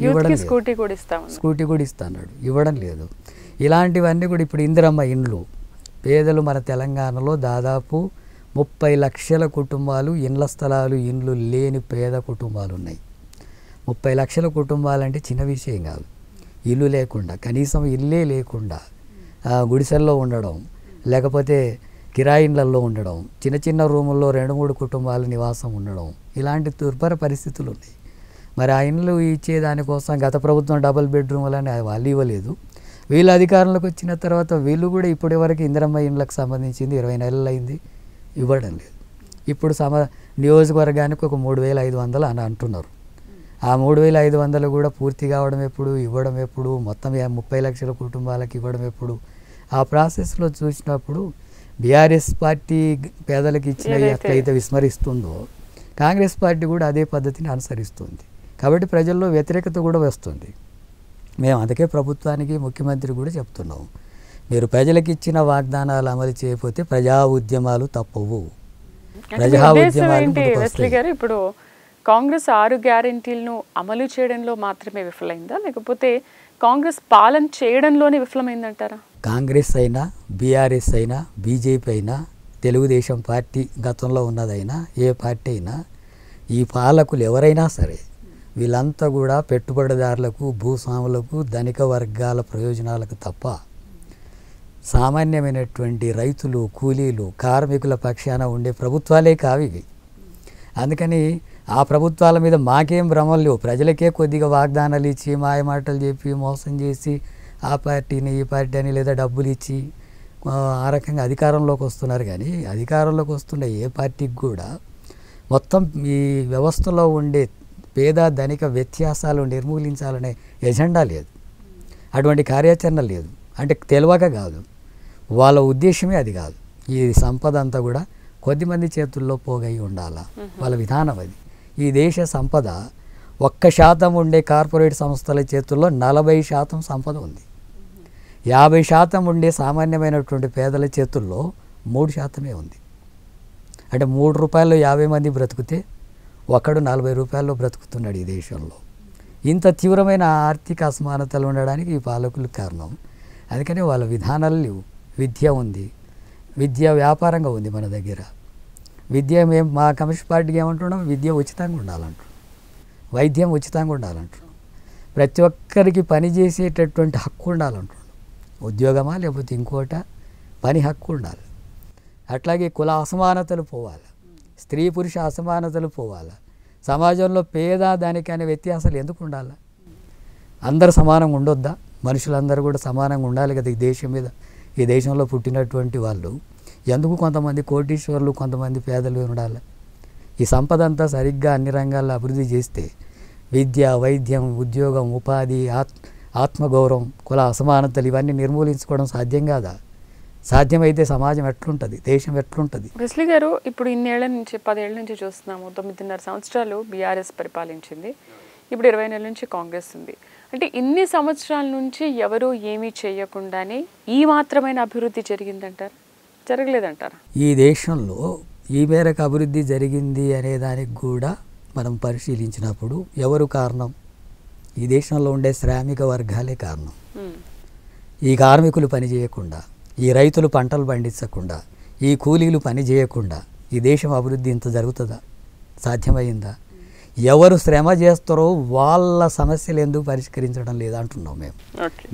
ఇవ్వడం లేదు. స్కూటీ కూడా ఇస్తాడు, ఇవ్వడం లేదు. ఇలాంటివన్నీ కూడా ఇప్పుడు ఇందిరమ్మ ఇండ్లు, పేదలు మన తెలంగాణలో దాదాపు 30 లక్షల కుటుంబాలు ఇండ్ల స్థలాలు ఇండ్లు లేని పేద కుటుంబాలు ఉన్నాయి. 30 లక్షల కుటుంబాలంటే చిన్న విషయం కాదు. ఇల్లు లేకుండా, కనీసం ఇల్లే లేకుండా గుడిసెల్లో ఉండడం, లేకపోతే కిరాయి ఇళ్ళల్లో ఉండడం, చిన్న చిన్న రూముల్లో 2-3 కుటుంబాల నివాసం ఉండడం, ఇలాంటి దుర్భర పరిస్థితులు ఉన్నాయి. మరి ఆ ఇండ్లు ఇచ్చేదానికోసం గత ప్రభుత్వం డబుల్ బెడ్రూమ్లని వాళ్ళు ఇవ్వలేదు. వీళ్ళు అధికారంలోకి వచ్చిన తర్వాత వీళ్ళు కూడా ఇప్పటి వరకు ఇందిరమ్మ ఇండ్లకు సంబంధించింది 20 నెలలు అయింది, ఇవ్వడం లేదు. ఇప్పుడు నియోజకవర్గానికి ఒక 3,500 అని అంటున్నారు. ఆ 3,500 కూడా పూర్తి కావడం ఎప్పుడు, ఇవ్వడం ఎప్పుడు, మొత్తం 30 లక్షల కుటుంబాలకు ఇవ్వడం ఎప్పుడు? ఆ ప్రాసెస్లో చూసినప్పుడు బీఆర్ఎస్ పార్టీ పేదలకు ఇచ్చిన ఎట్లయితే విస్మరిస్తుందో కాంగ్రెస్ పార్టీ కూడా అదే పద్ధతిని అనుసరిస్తుంది. కాబట్టి ప్రజల్లో వ్యతిరేకత కూడా వస్తుంది. మేము అందుకే ప్రభుత్వానికి, ముఖ్యమంత్రి కూడా చెప్తున్నాం, మీరు ప్రజలకు ఇచ్చిన వాగ్దానాలు అమలు చేయకపోతే ప్రజా ఉద్యమాలు తప్పవు. ప్రజా ఉద్యమాలు ఇప్పుడు కాంగ్రెస్ 6 గ్యారెంటీలను అమలు చేయడంలో మాత్రమే విఫలమైందా, లేకపోతే కాంగ్రెస్ పాలన చేయడంలోనే విఫలమైందంటారా? కాంగ్రెస్ అయినా, బీఆర్ఎస్ అయినా, బీజేపీ అయినా, తెలుగుదేశం పార్టీ గతంలో ఉన్నదైనా, ఏ పార్టీ అయినా, ఈ పాలకులు ఎవరైనా సరే వీళ్ళంతా కూడా పెట్టుబడిదారులకు, భూస్వాములకు, ధనిక వర్గాల ప్రయోజనాలకు తప్ప సామాన్యమైనటువంటి రైతులు, కూలీలు, కార్మికుల పక్షాన ఉండే ప్రభుత్వాలే కావి. అందుకని ఆ ప్రభుత్వాల మీద మాకేం భ్రమలు లేవు. ప్రజలకే కొద్దిగా వాగ్దానాలు ఇచ్చి, మాయమాటలు చెప్పి, మోసం చేసి ఆ పార్టీని, ఈ పార్టీ అని, లేదా డబ్బులు ఇచ్చి ఆ రకంగా అధికారంలోకి వస్తున్నారు. కానీ అధికారంలోకి వస్తున్న ఏ పార్టీకి కూడా మొత్తం ఈ వ్యవస్థలో ఉండే పేద ధనిక వ్యత్యాసాలు నిర్మూలించాలనే ఎజెండా లేదు, అటువంటి కార్యాచరణ లేదు. అంటే తెలియక కాదు, వాళ్ళ ఉద్దేశమే అది కాదు. ఈ సంపద అంతా కూడా కొద్దిమంది చేతుల్లో పోగై ఉండాలా, వాళ్ళ విధానం అది. ఈ దేశ సంపద 1% ఉండే కార్పొరేట్ సంస్థల చేతుల్లో 40% సంపద ఉంది. 50% ఉండే సామాన్యమైనటువంటి పేదల చేతుల్లో 3% ఉంది. అంటే 3 రూపాయల్లో 50 మంది బ్రతుకుతే ఒకడు 40 రూపాయల్లో బ్రతుకుతున్నాడు ఈ దేశంలో. ఇంత తీవ్రమైన ఆర్థిక అసమానతలు ఉండడానికి ఈ పాలకులు కారణం. అందుకని వాళ్ళ విధానాలు లేవు. విద్య ఉంది, విద్య వ్యాపారంగా ఉంది మన దగ్గర. విద్య మేము మా కమ్యూనిస్ట్ పార్టీకి ఏమంటున్నాం, విద్య ఉచితంగా ఉండాలంటున్నాం, వైద్యం ఉచితంగా ఉండాలంటున్నాం, ప్రతి ఒక్కరికి పని చేసేటటువంటి హక్కు ఉండాలంటున్నాం. ఉద్యోగమా లేకపోతే ఇంకోట పని హక్కు ఉండాలి. అట్లాగే కుల అసమానతలు పోవాలి, స్త్రీ పురుష అసమానతలు పోవాలి. సమాజంలో పేద ధనిక అనే వ్యత్యాసాలు ఎందుకు ఉండాలి? అందరూ సమానంగా ఉండొద్దా? మనుషులందరూ కూడా సమానంగా ఉండాలి కదా ఈ దేశం మీద. ఈ దేశంలో పుట్టినటువంటి వాళ్ళు ఎందుకు కొంతమంది కోటీశ్వరులు, కొంతమంది పేదలు ఉండాలి? ఈ సంపద అంతా సరిగ్గా అన్ని రంగాల్లో అభివృద్ధి చేస్తే విద్య, వైద్యం, ఉద్యోగం, ఉపాధి, ఆత్మగౌరవం, కుల అసమానతలు ఇవన్నీ నిర్మూలించుకోవడం సాధ్యం కాదా? సాధ్యమైతే సమాజం ఎట్లుంటుంది, దేశం ఎట్లుంటుంది? వెస్లీ గారు, ఇప్పుడు ఇన్నేళ్ల నుంచి 10 ఏళ్ల నుంచి చూస్తున్నాము, 9.5 సంవత్సరాలు బీఆర్ఎస్ పరిపాలించింది, ఇప్పుడు 20 నెలల నుంచి కాంగ్రెస్ ఉంది. అంటే ఇన్ని సంవత్సరాల నుంచి ఎవరు ఏమీ చేయకుండానే ఈ మాత్రమైన అభివృద్ధి జరిగిందంటారు, జరగలేదంటారా? ఈ దేశంలో ఈ మేరకు అభివృద్ధి జరిగింది అనే దానికి కూడా మనం పరిశీలించినప్పుడు ఎవరు కారణం? ఈ దేశంలో ఉండే శ్రామిక వర్గాలే కారణం. ఈ కార్మికులు పని చేయకుండా, ఈ రైతులు పంటలు పండించకుండా, ఈ కూలీలు పని చేయకుండా ఈ దేశం అభివృద్ధి ఇంత జరుగుతుందా? సాధ్యమైందా? ఎవరు శ్రమ చేస్తారో వాళ్ళ సమస్యలు ఎందుకు పరిష్కరించడం లేదు అంటున్నాం మేము.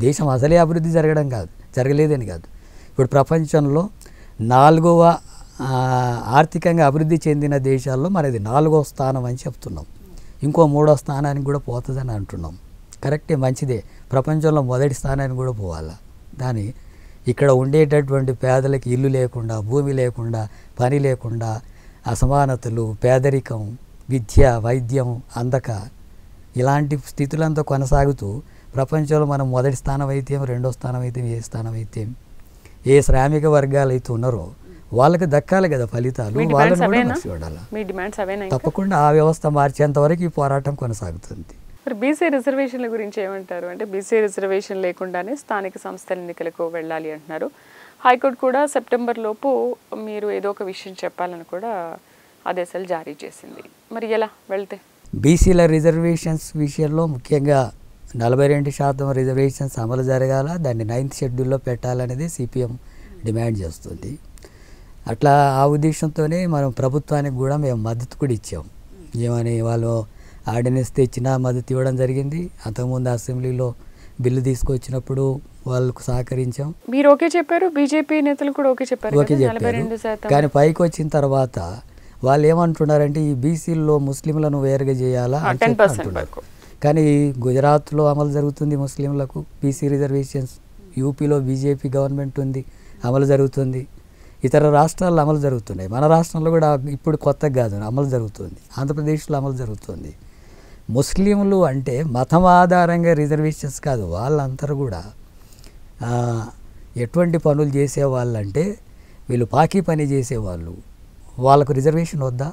దేశం అసలే అభివృద్ధి జరగలేదని కాదు. ఇప్పుడు ప్రపంచంలో 4వ ఆర్థికంగా అభివృద్ధి చెందిన దేశాల్లో మనది 4వ స్థానం అని చెప్తున్నాం. ఇంకో 3వ స్థానానికి కూడా పోతుందని అంటున్నాం. కరెక్టే, మంచిదే. ప్రపంచంలో మొదటి స్థానానికి కూడా పోవాలా. దాని ఇక్కడ ఉండేటటువంటి పేదలకు ఇల్లు లేకుండా, భూమి లేకుండా, పని లేకుండా, అసమానతలు, పేదరికం, విద్య, వైద్యం అందక ఇలాంటి స్థితులంతా కొనసాగుతూ ప్రపంచంలో మనం మొదటి స్థానం అయితే, 2వ స్థానం అయితే, ఏ స్థానం అయితే, ఏ శ్రామిక వర్గాలు అయితే ఉన్నారో వాళ్ళకి దక్కాలి కదా ఫలితాలు. వాళ్ళని చూడాలి. తప్పకుండా ఆ వ్యవస్థ మార్చేంత వరకు ఈ పోరాటం కొనసాగుతుంది. మరి బీసీ రిజర్వేషన్ల గురించి ఏమంటారు? అంటే బీసీ రిజర్వేషన్ లేకుండానే స్థానిక సంస్థల ఎన్నికలకు వెళ్ళాలి అంటున్నారు. హైకోర్టు కూడా సెప్టెంబర్ లోపు మీరు ఏదో ఒక విషయం చెప్పాలని కూడా ఆదేశాలు జారీ చేసింది. మరి ఎలా వెళ్తే? బీసీల రిజర్వేషన్స్ విషయంలో ముఖ్యంగా 42% రిజర్వేషన్స్ అమలు జరగాల, దాన్ని 9th షెడ్యూల్లో పెట్టాలనేది సిపిఎం డిమాండ్ చేస్తుంది. అట్లా ఆ ఉద్దేశంతోనే మనం ప్రభుత్వానికి కూడా మేము మద్దతు కూడా ఇచ్చాం. ఏమని వాళ్ళు ఆర్డినెన్స్ తెచ్చినా మద్దతు ఇవ్వడం జరిగింది. అంతకుముందు అసెంబ్లీలో బిల్లు తీసుకొచ్చినప్పుడు వాళ్ళకు సహకరించాం. మీరు ఓకే చెప్పారు, బీజేపీ నేతలు కూడా ఓకే చెప్పారు. ఓకే చెప్పారు. కానీ పైకి వచ్చిన తర్వాత వాళ్ళు ఏమంటున్నారంటే ఈ బీసీల్లో ముస్లింలను వేరుగా చేయాలా అని అంటున్నారు. కానీ గుజరాత్లో అమలు జరుగుతుంది ముస్లింలకు బీసీ రిజర్వేషన్స్, యూపీలో బీజేపీ గవర్నమెంట్ ఉంది, అమలు జరుగుతుంది. ఇతర రాష్ట్రాల్లో అమలు జరుగుతున్నాయి. మన రాష్ట్రంలో కూడా ఇప్పుడు కొత్తగా కాదు, అమలు జరుగుతుంది. ఆంధ్రప్రదేశ్లో అమలు జరుగుతుంది. ముస్లింలు అంటే మతం ఆధారంగా రిజర్వేషన్స్ కాదు, వాళ్ళందరూ కూడా ఎటువంటి పనులు చేసేవాళ్ళు అంటే వీళ్ళు పాకీ పని చేసేవాళ్ళు, వాళ్ళకు రిజర్వేషన్ వద్దా?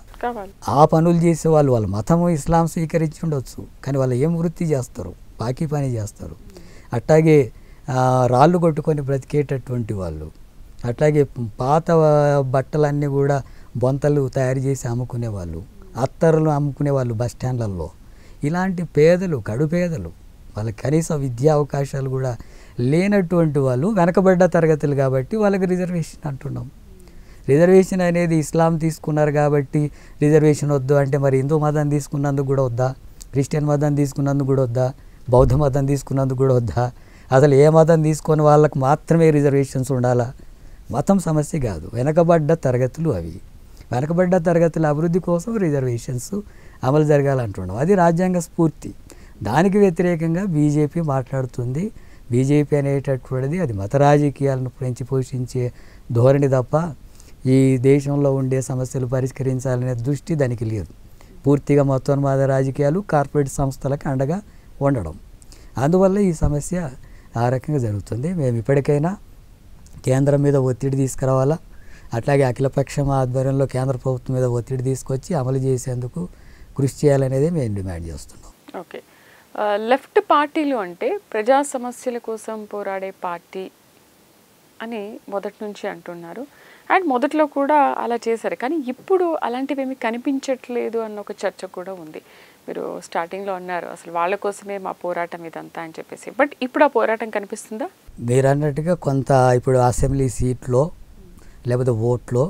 ఆ పనులు చేసేవాళ్ళు వాళ్ళ మతము ఇస్లాం స్వీకరించి ఉండొచ్చు, కానీ వాళ్ళు ఏం వృత్తి చేస్తారు? పాకీ పని చేస్తారు. అట్లాగే రాళ్ళు కొట్టుకొని బ్రతికేటటువంటి వాళ్ళు, అట్లాగే పాత బట్టలన్నీ కూడా బొంతలు తయారు చేసి అమ్ముకునేవాళ్ళు, అత్తరులు అమ్ముకునేవాళ్ళు బస్ స్టాండ్లలో. ఇలాంటి పేదలు, కడుపేదలు, వాళ్ళకి కనీస విద్యా అవకాశాలు కూడా లేనటువంటి వాళ్ళు వెనకబడ్డ తరగతులు కాబట్టి వాళ్ళకి రిజర్వేషన్ అంటున్నాం. రిజర్వేషన్ అనేది ఇస్లాం తీసుకున్నారు కాబట్టి రిజర్వేషన్ వద్దు అంటే మరి హిందూ మతం తీసుకున్నందుకు కూడా వద్దా? క్రిస్టియన్ మతం తీసుకున్నందుకు కూడా వద్దా? బౌద్ధ మతం తీసుకున్నందుకు కూడా వద్దా? అసలు ఏ మతం తీసుకొని వాళ్ళకు మాత్రమే రిజర్వేషన్స్ ఉండాలా? మతం సమస్య కాదు, వెనకబడ్డ తరగతులు అవి. వెనకబడ్డ తరగతుల అభివృద్ధి కోసం రిజర్వేషన్స్ అమలు జరగాలంటున్నాం. అది రాజ్యాంగ స్ఫూర్తి. దానికి వ్యతిరేకంగా బీజేపీ మాట్లాడుతుంది. బీజేపీ అనేటటువంటిది అది మత రాజకీయాలను పెంచి పోషించే ధోరణి తప్ప ఈ దేశంలో ఉండే సమస్యలు పరిష్కరించాలనే దృష్టి దానికి లేదు. పూర్తిగా మతోన్మాద రాజకీయాలు, కార్పొరేట్ సంస్థలకు అండగా ఉండడం, అందువల్ల ఈ సమస్య ఆ రకంగా జరుగుతుంది. మేము ఇప్పటికైనా కేంద్రం మీద ఒత్తిడి తీసుకురావాలా, అట్లాగే అఖిలపక్షం ఆధ్వర్యంలో కేంద్ర ప్రభుత్వం మీద ఒత్తిడి తీసుకొచ్చి అమలు చేసేందుకు కృషి చేయాలనేది మేము డిమాండ్ చేస్తున్నాం. ఓకే, లెఫ్ట్ పార్టీలు అంటే ప్రజా సమస్యల కోసం పోరాడే పార్టీ అని మొదటి నుంచి అంటున్నారు. అండ్ మొదట్లో కూడా అలా చేశారు, కానీ ఇప్పుడు అలాంటివి ఏమీ కనిపించట్లేదు అన్న ఒక చర్చ కూడా ఉంది. మీరు స్టార్టింగ్లో అన్నారు అసలు వాళ్ళ కోసమే మా పోరాటం ఇదంతా అని చెప్పేసి, బట్ ఇప్పుడు ఆ పోరాటం కనిపిస్తుందా? మీరు అన్నట్టుగా కొంత ఇప్పుడు అసెంబ్లీ సీట్లో లేకపోతే ఓట్లో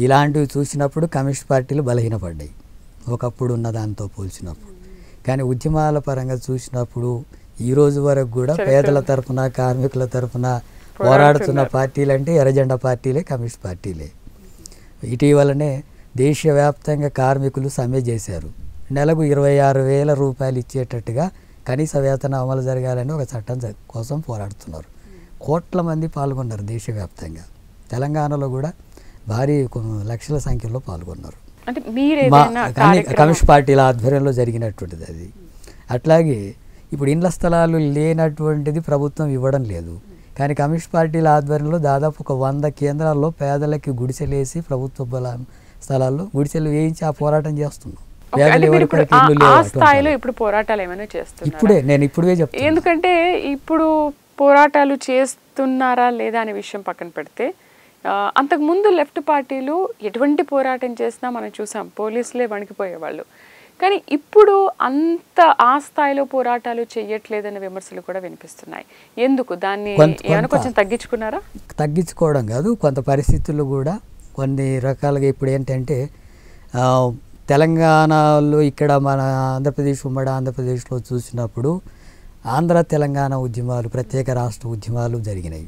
ఇలాంటివి చూసినప్పుడు కమ్యూనిస్ట్ పార్టీలు బలహీనపడ్డాయి ఒకప్పుడు ఉన్న దాంతో పోల్చినప్పుడు. కానీ ఉద్యమాల పరంగా చూసినప్పుడు ఈ రోజు వరకు కూడా పేదల తరఫున, కార్మికుల తరఫున పోరాడుతున్న పార్టీలు అంటే ఎర్రజెండా పార్టీలే, కమ్యూనిస్ట్ పార్టీలే. ఇటీవలనే దేశవ్యాప్తంగా కార్మికులు సమ్మె చేశారు. నెలకు 26,000 రూపాయలు ఇచ్చేటట్టుగా కనీస వేతన అమలు జరగాలని ఒక చట్టం కోసం పోరాడుతున్నారు. కోట్ల మంది పాల్గొన్నారు దేశవ్యాప్తంగా. తెలంగాణలో కూడా భారీ లక్షల సంఖ్యలో పాల్గొన్నారు. కమ్యూనిస్ట్ పార్టీల ఆధ్వర్యంలో జరిగినటువంటిది అది. అట్లాగే ఇప్పుడు ఇండ్ల స్థలాలు లేనటువంటిది ప్రభుత్వం ఇవ్వడం లేదు, కానీ కమ్యూనిస్ట్ పార్టీల ఆధ్వర్యంలో దాదాపు ఒక 100 కేంద్రాల్లో పేదలకి గుడిసెలేసి ప్రభుత్వ స్థలాల్లో గుడిసెలు వేయించి ఆ పోరాటం చేస్తున్నాం. ఇప్పుడు పోరాటాలు ఏమైనా ఇప్పుడే నేను ఇప్పుడే చెప్తాను. ఎందుకంటే ఇప్పుడు పోరాటాలు చేస్తున్నారా లేదా అనే విషయం పక్కన పెడితే, అంతకుముందు లెఫ్ట్ పార్టీలు ఎటువంటి పోరాటం చేసినా మనం చూసాం, పోలీసులే వణికిపోయేవాళ్ళు. కానీ ఇప్పుడు అంత ఆ స్థాయిలో పోరాటాలు చేయట్లేదనే విమర్శలు కూడా వినిపిస్తున్నాయి. ఎందుకు? దాన్ని ఏమైనా కొంచెం తగ్గించుకున్నారా? తగ్గించుకోవడం కాదు, కొంత పరిస్థితులు కూడా కొన్ని రకాలుగా ఇప్పుడు ఏంటంటే తెలంగాణలో ఇక్కడ మన ఆంధ్రప్రదేశ్, ఉమ్మడి ఆంధ్రప్రదేశ్లో చూసినప్పుడు ఆంధ్ర తెలంగాణ ఉద్యమాలు, ప్రత్యేక రాష్ట్ర ఉద్యమాలు జరిగినాయి.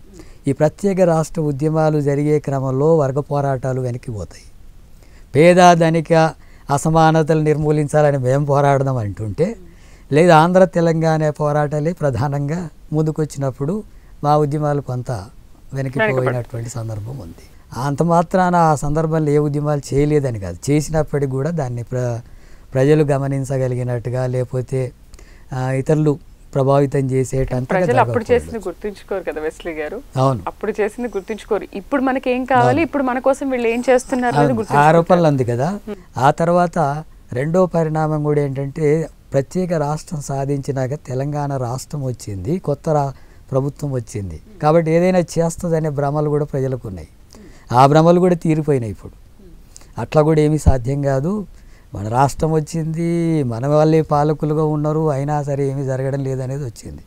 ఈ ప్రత్యేక రాష్ట్ర ఉద్యమాలు జరిగే క్రమంలో వర్గ పోరాటాలు వెనక్కిపోతాయి. పేద ధనిక అసమానతలు నిర్మూలించాలని మేము పోరాడదాం అంటుంటే, లేదా ఆంధ్ర తెలంగాణ పోరాటాలే ప్రధానంగా ముందుకొచ్చినప్పుడు మా ఉద్యమాలు కొంత వెనక్కిపోయినటువంటి సందర్భం ఉంది. అంత మాత్రాన ఆ సందర్భంలో ఏ ఉద్యమాలు చేయలేదని కాదు, చేసినప్పటికీ కూడా దాన్ని ప్రజలు గమనించగలిగినట్టుగా, లేకపోతే ఇతరులు ప్రభావితం చేసేటంతగా అప్పుడు చేసింది గుర్తుంచుకోరు కదా వెస్లీ గారు. అవును, అప్పుడు చేసింది గుర్తుంచుకోరు. ఇప్పుడు మనకి ఏం కావాలి, ఇప్పుడు మన కోసం వీళ్ళు ఏం చేస్తున్నారు ఆరోపణలు ఉంది కదా. ఆ తర్వాత రెండో పరిణామం కూడా ఏంటంటే, ప్రత్యేక రాష్ట్రం సాధించినాక తెలంగాణ రాష్ట్రం వచ్చింది, కొత్త ప్రభుత్వం వచ్చింది కాబట్టి ఏదైనా చేస్తుందనే భ్రమలు కూడా ప్రజలకు ఉన్నాయి. ఆ భ్రమలు కూడా తీరిపోయినాయి. ఇప్పుడు అట్లా కూడా ఏమీ సాధ్యం కాదు. మన రాష్ట్రం వచ్చింది, మన వాళ్ళే పాలకులుగా ఉన్నారు, అయినా సరే ఏమీ జరగడం లేదనేది వచ్చింది.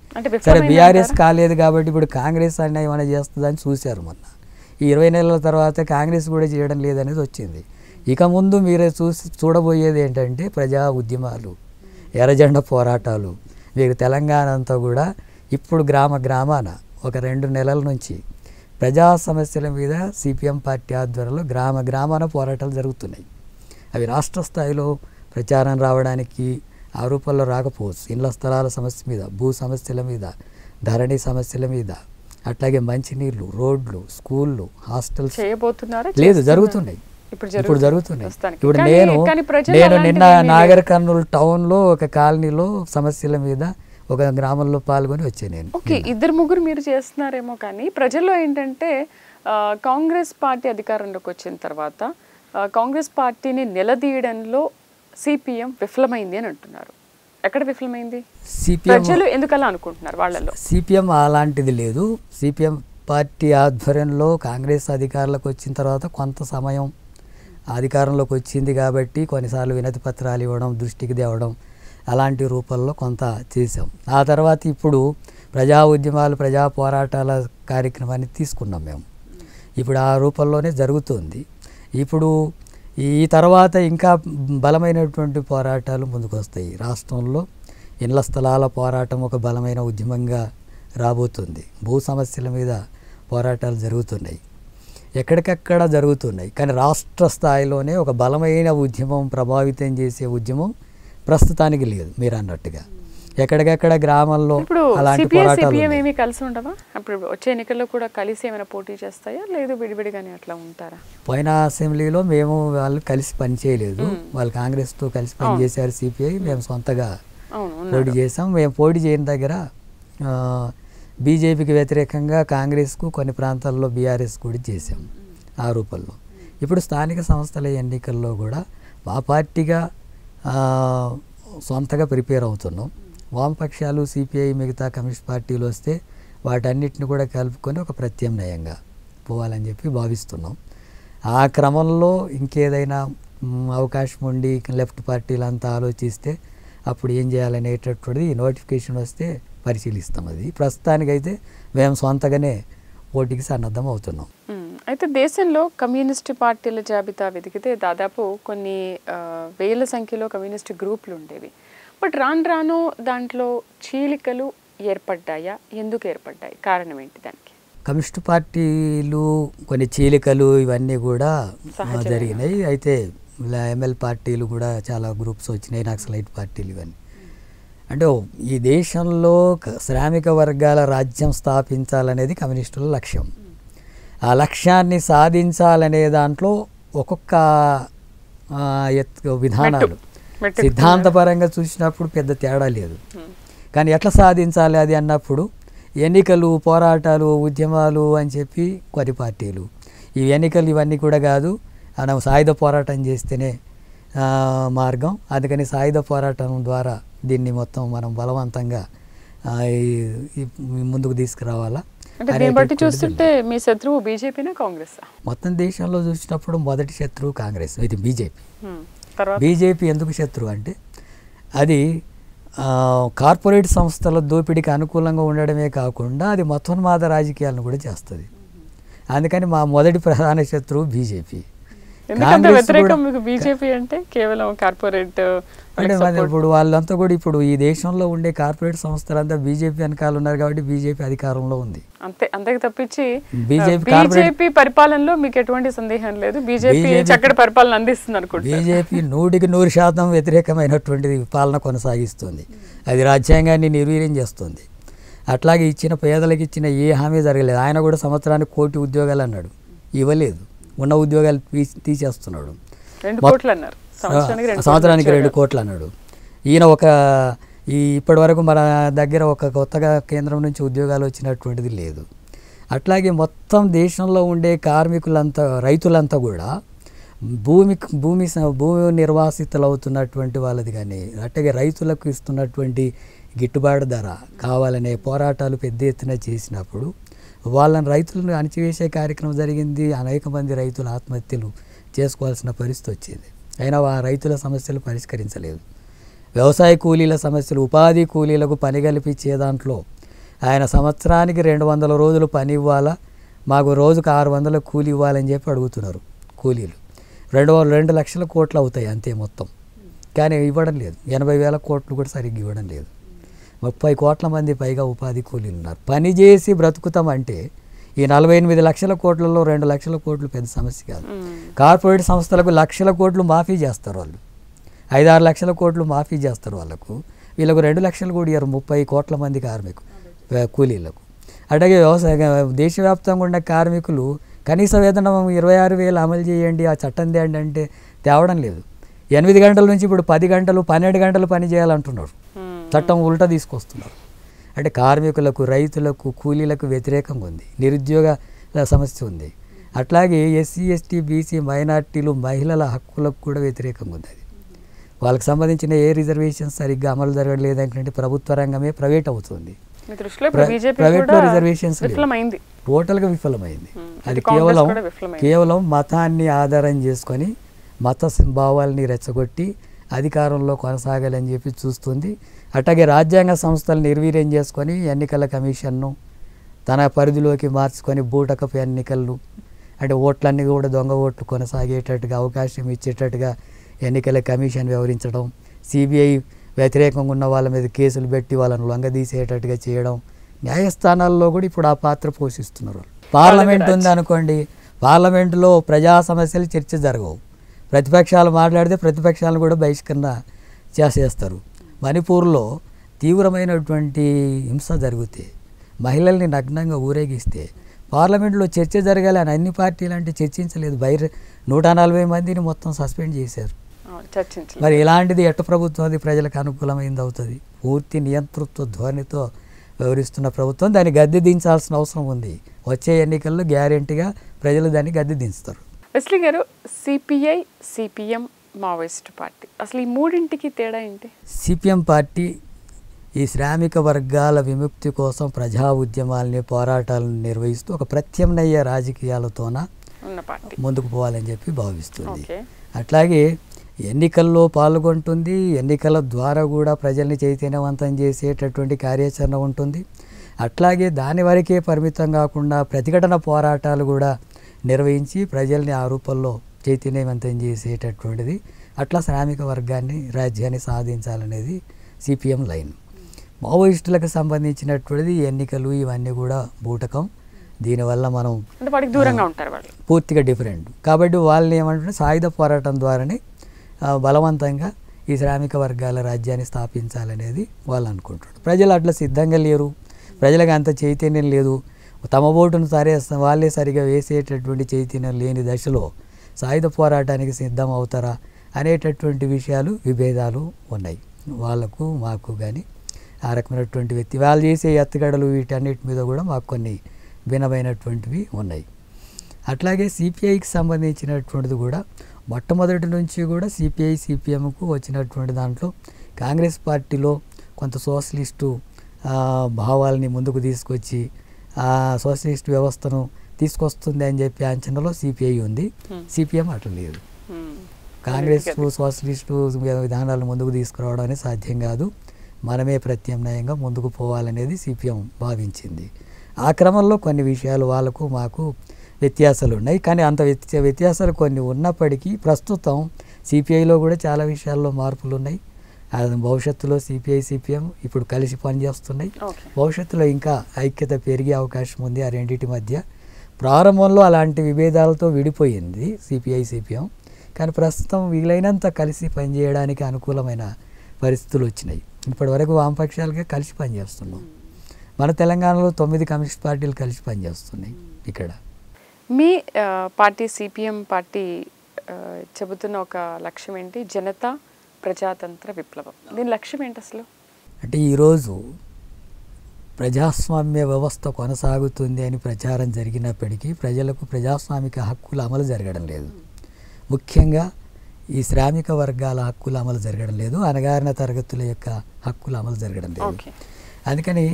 సరే బీఆర్ఎస్ కాలేదు కాబట్టి ఇప్పుడు కాంగ్రెస్ అన్న ఏమైనా చేస్తుందని చూశారు మొన్న. ఈ 20 నెలల తర్వాత కాంగ్రెస్ కూడా చేయడం లేదనేది వచ్చింది. ఇక ముందు మీరే చూడబోయేది ఏంటంటే ప్రజా ఉద్యమాలు, ఎర్రజెండా పోరాటాలు. మీరు తెలంగాణ అంతా కూడా ఇప్పుడు గ్రామాన ఒక 2 నెలల నుంచి ప్రజా సమస్యల మీద సిపిఎం పార్టీ ఆధ్వర్యంలో గ్రామాన పోరాటాలు జరుగుతున్నాయి. అవి రాష్ట్ర స్థాయిలో ప్రచారం రావడానికి ఆ రూపంలో రాకపోవచ్చు. ఇళ్ల స్థలాల సమస్య మీద, భూ సమస్యల మీద, ధరణి సమస్యల మీద, అట్లాగే మంచినీళ్ళు, రోడ్లు, స్కూళ్ళు, హాస్టల్స్ లేదు జరుగుతున్నాయి. ఇప్పుడు జరుగుతున్నాయి. ఇప్పుడు నేను నిన్న నాగర్ కర్నూలు టౌన్లో ఒక కాలనీలో సమస్యల మీద ఒక గ్రామంలో పాల్గొని వచ్చాను నేను. ఓకే, 2-3 మీరు చేస్తున్నారేమో, కానీ ప్రజల్లో ఏంటంటే కాంగ్రెస్ పార్టీ అధికారంలోకి వచ్చిన తర్వాత కాంగ్రెస్ పార్టీని నిలదీయడంలో సిపిఎం విఫలమైంది అని అంటున్నారు. ఎక్కడ విఫలమైంది? ప్రజలు ఎందుకు అలా అనుకుంటున్నారు? వాళ్ళలో సిపిఎం అలాంటిది లేదు. సిపిఎం పార్టీ ఆధ్వర్యంలో కాంగ్రెస్ అధికారంలోకి వచ్చిన తర్వాత కొంత సమయం అధికారంలోకి వచ్చింది కాబట్టి కొన్నిసార్లు వినతి పత్రాలు ఇవ్వడం, దృష్టికి తేవడం, అలాంటి రూపంలో కొంత చేసాం. ఆ తర్వాత ఇప్పుడు ప్రజా ఉద్యమాలు, ప్రజా పోరాటాల కార్యక్రమాన్ని తీసుకున్నాం మేము. ఇప్పుడు ఆ రూపంలోనే జరుగుతుంది. ఇప్పుడు ఈ తర్వాత ఇంకా బలమైనటువంటి పోరాటాలు ముందుకు వస్తాయి. రాష్ట్రంలో ఇళ్ల స్థలాల పోరాటం ఒక బలమైన ఉద్యమంగా రాబోతుంది. భూ సమస్యల మీద పోరాటాలు జరుగుతున్నాయి, ఎక్కడికక్కడ జరుగుతున్నాయి. కానీ రాష్ట్ర స్థాయిలోనే ఒక బలమైన ఉద్యమం, ప్రభావితం చేసే ఉద్యమం ప్రస్తుతానికి లేదు. మీరు అన్నట్టుగా ఎక్కడికక్కడ గ్రామాల్లో అలాంటి పోరాటాలు ఏమీ కలిసి ఉండవా? అప్పుడు వచ్చే ఎన్నికల్లో కూడా కలిసి ఏమైనా పోటీ చేస్తాయా, లేదు విడివిడిగానే అట్లా ఉంటారా? పోయిన అసెంబ్లీలో మేము వాళ్ళు కలిసి పనిచేయలేదు. వాళ్ళు కాంగ్రెస్తో కలిసి పనిచేశారు సిపిఐ. మేము సొంతగా పోటీ చేసాం. మేము పోటీ చేయని దగ్గర బీజేపీకి వ్యతిరేకంగా కాంగ్రెస్కు, కొన్ని ప్రాంతాల్లో బీఆర్ఎస్ కూడా చేసాం ఆ రూపంలో. ఇప్పుడు స్థానిక సంస్థల ఎన్నికల్లో కూడా మా పార్టీగా సొంతగా ప్రిపేర్ అవుతున్నాం. వామపక్షాలు, సిపిఐ, మిగతా కమ్యూనిస్ట్ పార్టీలు వస్తే వాటన్నిటిని కూడా కలుపుకొని ఒక ప్రత్యామ్నాయంగా పోవాలని చెప్పి భావిస్తున్నాం. ఆ క్రమంలో ఇంకేదైనా అవకాశం ఉండి లెఫ్ట్ పార్టీలంతా ఆలోచిస్తే అప్పుడు ఏం చేయాలనేటటువంటిది నోటిఫికేషన్ వస్తే పరిశీలిస్తాం. అది ప్రస్తుతానికైతే మేము సొంతగానే పోటీకి సన్నద్ధం అవుతున్నాం. అయితే దేశంలో కమ్యూనిస్ట్ పార్టీల జాబితా వెతికితే దాదాపు కొన్ని వేల సంఖ్యలో కమ్యూనిస్ట్ గ్రూపులు ఉండేవి. బట్ రాను దాంట్లో చీలికలు ఏర్పడ్డాయా? ఎందుకు ఏర్పడ్డాయి? కారణం ఏంటి దానికి? కమ్యూనిస్ట్ పార్టీలు కొన్ని చీలికలు ఇవన్నీ కూడా జరిగినాయి. అయితే ఎంఎల్ పార్టీలు కూడా చాలా గ్రూప్స్ వచ్చినాయి, నక్సలైట్ పార్టీలు ఇవన్నీ. అంటే ఈ దేశంలో శ్రామిక వర్గాల రాజ్యం స్థాపించాలనేది కమ్యూనిస్టుల లక్ష్యం. ఆ లక్ష్యాన్ని సాధించాలనే దాంట్లో ఒక్కొక్క విధానాలు సిద్ధాంతపరంగా చూసినప్పుడు పెద్ద తేడా లేదు. కానీ ఎట్లా సాధించాలి అది అన్నప్పుడు ఎన్నికలు, పోరాటాలు, ఉద్యమాలు అని చెప్పి కొన్ని పార్టీలు, ఈ ఎన్నికలు ఇవన్నీ కూడా కాదు, మనం సాయుధ పోరాటం చేస్తేనే మార్గం, అందుకని సాయుధ పోరాటం ద్వారా దీన్ని మొత్తం మనం బలవంతంగా ముందుకు తీసుకురావాలా. బట్టి చూస్తుంటే మీ శత్రువు బీజేపీనా కాంగ్రెస్? మొత్తం దేశంలో చూసినప్పుడు మొదటి శత్రువు కాంగ్రెస్, ఇది బీజేపీ. బీజేపీ ఎందుకు శత్రువు అంటే అది కార్పొరేట్ సంస్థల దోపిడీకి అనుకూలంగా ఉండడమే కాకుండా అది మతోన్మాద రాజకీయాలను కూడా చేస్తుంది. అందుకని మా మొదటి ప్రధాన శత్రువు బీజేపీ. బీజేపీ అంటే కేవలం కార్పొరేట్ అంటే ఇప్పుడు వాళ్ళంతా కూడా ఇప్పుడు ఈ దేశంలో ఉండే కార్పొరేట్ సంస్థలంతా బీజేపీ వెనకాల ఉన్నారు కాబట్టి బీజేపీ అధికారంలో ఉంది. అంతకు తప్పించి బీజేపీ పరిపాలనలో మీకు ఎటువంటి సందేహం లేదు, బీజేపీ చక్కటి పరిపాలన అందిస్తుంది అనుకుంటా. బీజేపీ 100% వ్యతిరేకమైనటువంటి పాలన కొనసాగిస్తుంది. అది రాజ్యాంగాన్ని నిర్వీర్యం చేస్తుంది. అట్లాగే ఇచ్చిన పేదలకు ఇచ్చిన ఏ హామీ జరగలేదు. ఆయన కూడా సంవత్సరానికి 1 కోటి ఉద్యోగాలు అన్నాడు, ఇవ్వలేదు. ఉన్న ఉద్యోగాలు తీసేస్తున్నాడు. సంవత్సరానికి 2 కోట్లు అన్నాడు. ఈయన ఇప్పటి వరకు మన దగ్గర ఒక కొత్తగా కేంద్రం నుంచి ఉద్యోగాలు వచ్చినటువంటిది లేదు. అట్లాగే మొత్తం దేశంలో ఉండే కార్మికులంతా, రైతులంతా కూడా భూమి నిర్వాసితులు అవుతున్నటువంటి వాళ్ళది కానీ, అట్లాగే రైతులకు ఇస్తున్నటువంటి గిట్టుబాటు ధర కావాలనే పోరాటాలు పెద్ద ఎత్తున చేసినప్పుడు వాళ్ళని రైతులను అణచివేసే కార్యక్రమం జరిగింది. అనేక మంది రైతులు ఆత్మహత్యలు చేసుకోవాల్సిన పరిస్థితి వచ్చింది. అయినా ఆ రైతుల సమస్యలు పరిష్కరించలేదు. వ్యవసాయ కూలీల సమస్యలు, ఉపాధి కూలీలకు పని కల్పించే దాంట్లో ఆయన సంవత్సరానికి 200 రోజులు పని ఇవ్వాలా, మాకు రోజుకు 600 కూలి ఇవ్వాలని చెప్పి అడుగుతున్నారు కూలీలు. 2 లక్షల కోట్లు అవుతాయి అంతే మొత్తం, కానీ ఇవ్వడం లేదు. 80,000 కోట్లు కూడా సరిగ్గా ఇవ్వడం లేదు. 30 కోట్ల మంది పైగా ఉపాధి కూలీలు ఉన్నారు. పని చేసి బ్రతుకుతామంటే ఈ 48 లక్షల కోట్లలో 2 లక్షల కోట్లు పెద్ద సమస్య కాదు. కార్పొరేట్ సంస్థలకు లక్షల కోట్లు మాఫీ చేస్తారు వాళ్ళు, 5-6 లక్షల కోట్లు మాఫీ చేస్తారు వాళ్ళకు. వీళ్ళకు 2 లక్షలు కూడా ఇవ్వరు 30 కోట్ల మంది కూలీలకు. అట్లాగే దేశవ్యాప్తంగా ఉన్న కార్మికులు కనీస వేతనం 26,000 అమలు చేయండి, ఆ చట్టం తేండి అంటే తేవడం లేదు. 8 గంటల నుంచి ఇప్పుడు 10 గంటలు 12 గంటలు పని చేయాలంటున్నారు. చట్టం ఉల్టా తీసుకొస్తున్నారు. అంటే కార్మికులకు, రైతులకు, కూలీలకు వ్యతిరేకంగా ఉంది. నిరుద్యోగ సమస్య ఉంది. అట్లాగే ఎస్సీ, ఎస్టీ, బీసీ, మైనార్టీలు, మహిళల హక్కులకు కూడా వ్యతిరేకంగా ఉంది. అది వాళ్ళకి సంబంధించిన ఏ రిజర్వేషన్స్ సరిగ్గా అమలు జరగలేదు. ఏంటంటే ప్రభుత్వ రంగమే ప్రైవేట్ అవుతుంది. ప్రైవేట్లో రిజర్వేషన్స్ టోటల్గా విఫలమైంది. అది కేవలం మతాన్ని ఆధారం చేసుకొని మత భావాల్ని రెచ్చగొట్టి అధికారంలో కొనసాగాలని చెప్పి చూస్తుంది. అట్లాగే రాజ్యాంగ సంస్థలు నిర్వీర్యం చేసుకొని ఎన్నికల కమిషన్ను తన పరిధిలోకి మార్చుకొని బూటకపు ఎన్నికలు, అంటే ఓట్లన్నీ కూడా దొంగ ఓట్లు కొనసాగేటట్టుగా అవకాశం ఇచ్చేటట్టుగా ఎన్నికల కమిషన్ వ్యవహరించడం, సిబిఐ వ్యతిరేకంగా ఉన్న వాళ్ళ మీద కేసులు పెట్టి వాళ్ళని లొంగదీసేటట్టుగా చేయడం, న్యాయస్థానాల్లో కూడా ఇప్పుడు ఆ పాత్ర పోషిస్తున్నారు. పార్లమెంట్ ఉంది అనుకోండి, పార్లమెంటులో ప్రజా సమస్యలు చర్చ జరగవు. ప్రతిపక్షాలు మాట్లాడితే ప్రతిపక్షాలను కూడా బహిష్కరణ చేసేస్తారు. మణిపూర్లో తీవ్రమైనటువంటి హింస జరిగితే, మహిళల్ని నగ్నంగా ఊరేగిస్తే పార్లమెంట్లో చర్చ జరగాలి అని అన్ని పార్టీలు అంటే చర్చించలేదు. 140 మందిని మొత్తం సస్పెండ్ చేశారు. మరి ఇలాంటిది ఎట్ట ప్రభుత్వం అది ప్రజలకు అనుకూలమైంది అవుతుంది? పూర్తి నియంతృత్వ ధోరణితో వ్యవహరిస్తున్న ప్రభుత్వం. దాన్ని గద్దె దించాల్సిన అవసరం ఉంది. వచ్చే ఎన్నికల్లో గ్యారెంటీగా ప్రజలు దాన్ని గద్దె దించుతారు. వెస్లీ గారు, సిపిఐ, సిపిఎం, మావోయిస్ట్ పార్టీ, అసలు ఈ మూడింటికి తేడా ఏంటి? సిపిఎం పార్టీ ఈ శ్రామిక వర్గాల విముక్తి కోసం ప్రజా ఉద్యమాలని, పోరాటాలను నిర్వహిస్తూ ఒక ప్రత్యామ్నాయ రాజకీయాలతోన ముందుకు పోవాలని చెప్పి భావిస్తుంది. అట్లాగే ఎన్నికల్లో పాల్గొంటుంది. ఎన్నికల ద్వారా కూడా ప్రజల్ని చైతన్యవంతం చేసేటటువంటి కార్యాచరణ ఉంటుంది. అట్లాగే దాని వరకే పరిమితం కాకుండా ప్రతిఘటన పోరాటాలు కూడా నిర్వహించి ప్రజల్ని ఆ రూపంలో చైతన్యవంతం చేసేటటువంటిది. అట్లా శ్రామిక వర్గాన్ని, రాజ్యాన్ని సాధించాలనేది సిపిఎం లైన్. మావోయిస్టులకు సంబంధించినటువంటిది ఎన్నికలు ఇవన్నీ కూడా బూటకం. దీనివల్ల మనం దూరంగా ఉంటారు, వాళ్ళు పూర్తిగా డిఫరెంట్. కాబట్టి వాళ్ళని ఏమంటే సాయుధ పోరాటం ద్వారానే బలవంతంగా ఈ శ్రామిక వర్గాల రాజ్యాన్ని స్థాపించాలనేది వాళ్ళు అనుకుంటారు. ప్రజలు అట్లా సిద్ధంగా లేరు, ప్రజలకు అంత చైతన్యం లేదు. తమ ఓటును వాళ్ళే సరిగా వేసేటటువంటి చైతన్యం లేని దశలో సాయుధ పోరాటానికి సిద్ధం అవుతారా అనేటటువంటి విషయాలు, విభేదాలు ఉన్నాయి వాళ్ళకు మాకు. కానీ ఆ రకమైనటువంటి వ్యక్తి వాళ్ళు చేసే ఎత్తుగడలు వీటన్నిటి మీద కూడా మాకు కొన్ని భిన్నమైనటువంటివి ఉన్నాయి. అట్లాగే సిపిఐకి సంబంధించినటువంటిది కూడా మొట్టమొదటి నుంచి కూడా సిపిఐ, సిపిఎంకు వచ్చినటువంటి దాంట్లో కాంగ్రెస్ పార్టీలో కొంత సోషలిస్టు భావాలని ముందుకు తీసుకొచ్చి ఆ సోషలిస్ట్ వ్యవస్థను తీసుకొస్తుంది అని చెప్పి అంచనాలో సిపిఐ ఉంది. సిపిఎం అట్లా లేదు. కాంగ్రెస్ సోషలిస్టు విధానాలు ముందుకు తీసుకురావడం అనేది సాధ్యం కాదు. మనమే ప్రత్యామ్నాయంగా ముందుకు పోవాలనేది సిపిఎం భావించింది. ఆ క్రమంలో కొన్ని విషయాలు వాళ్ళకు మాకు వ్యత్యాసాలు ఉన్నాయి. కానీ అంత వ్యత్యాసాలు కొన్ని ఉన్నప్పటికీ ప్రస్తుతం సిపిఐలో కూడా చాలా విషయాల్లో మార్పులు ఉన్నాయి. భవిష్యత్తులో సిపిఐ, సిపిఎం ఇప్పుడు కలిసి పనిచేస్తున్నాయి. భవిష్యత్తులో ఇంకా ఐక్యత పెరిగే అవకాశం ఉంది ఆ రెండింటి మధ్య. ప్రారంభంలో అలాంటి విభేదాలతో విడిపోయింది సిపిఐ, సిపిఎం. కానీ ప్రస్తుతం వీలైనంత కలిసి పనిచేయడానికి అనుకూలమైన పరిస్థితులు వచ్చినాయి. ఇప్పటివరకు వామపక్షాలుగా కలిసి పనిచేస్తున్నాం. మన తెలంగాణలో 9 కమ్యూనిస్ట్ పార్టీలు కలిసి పనిచేస్తున్నాయి. ఇక్కడ మీ పార్టీ సిపిఎం పార్టీ చెబుతున్న ఒక లక్ష్యం ఏంటి? జనతా ప్రజాతంత్ర విప్లవం. దీని లక్ష్యం ఏంటి అసలు? అంటే ఈరోజు ప్రజాస్వామ్య వ్యవస్థ కొనసాగుతుంది అని ప్రచారం జరిగినప్పటికీ ప్రజలకు ప్రజాస్వామిక హక్కుల అమలు జరగడం లేదు. ముఖ్యంగా ఈ శ్రామిక వర్గాల హక్కుల అమలు జరగడం లేదు, అణగారిన తరగతుల యొక్క హక్కుల అమలు జరగడం లేదు. అందుకని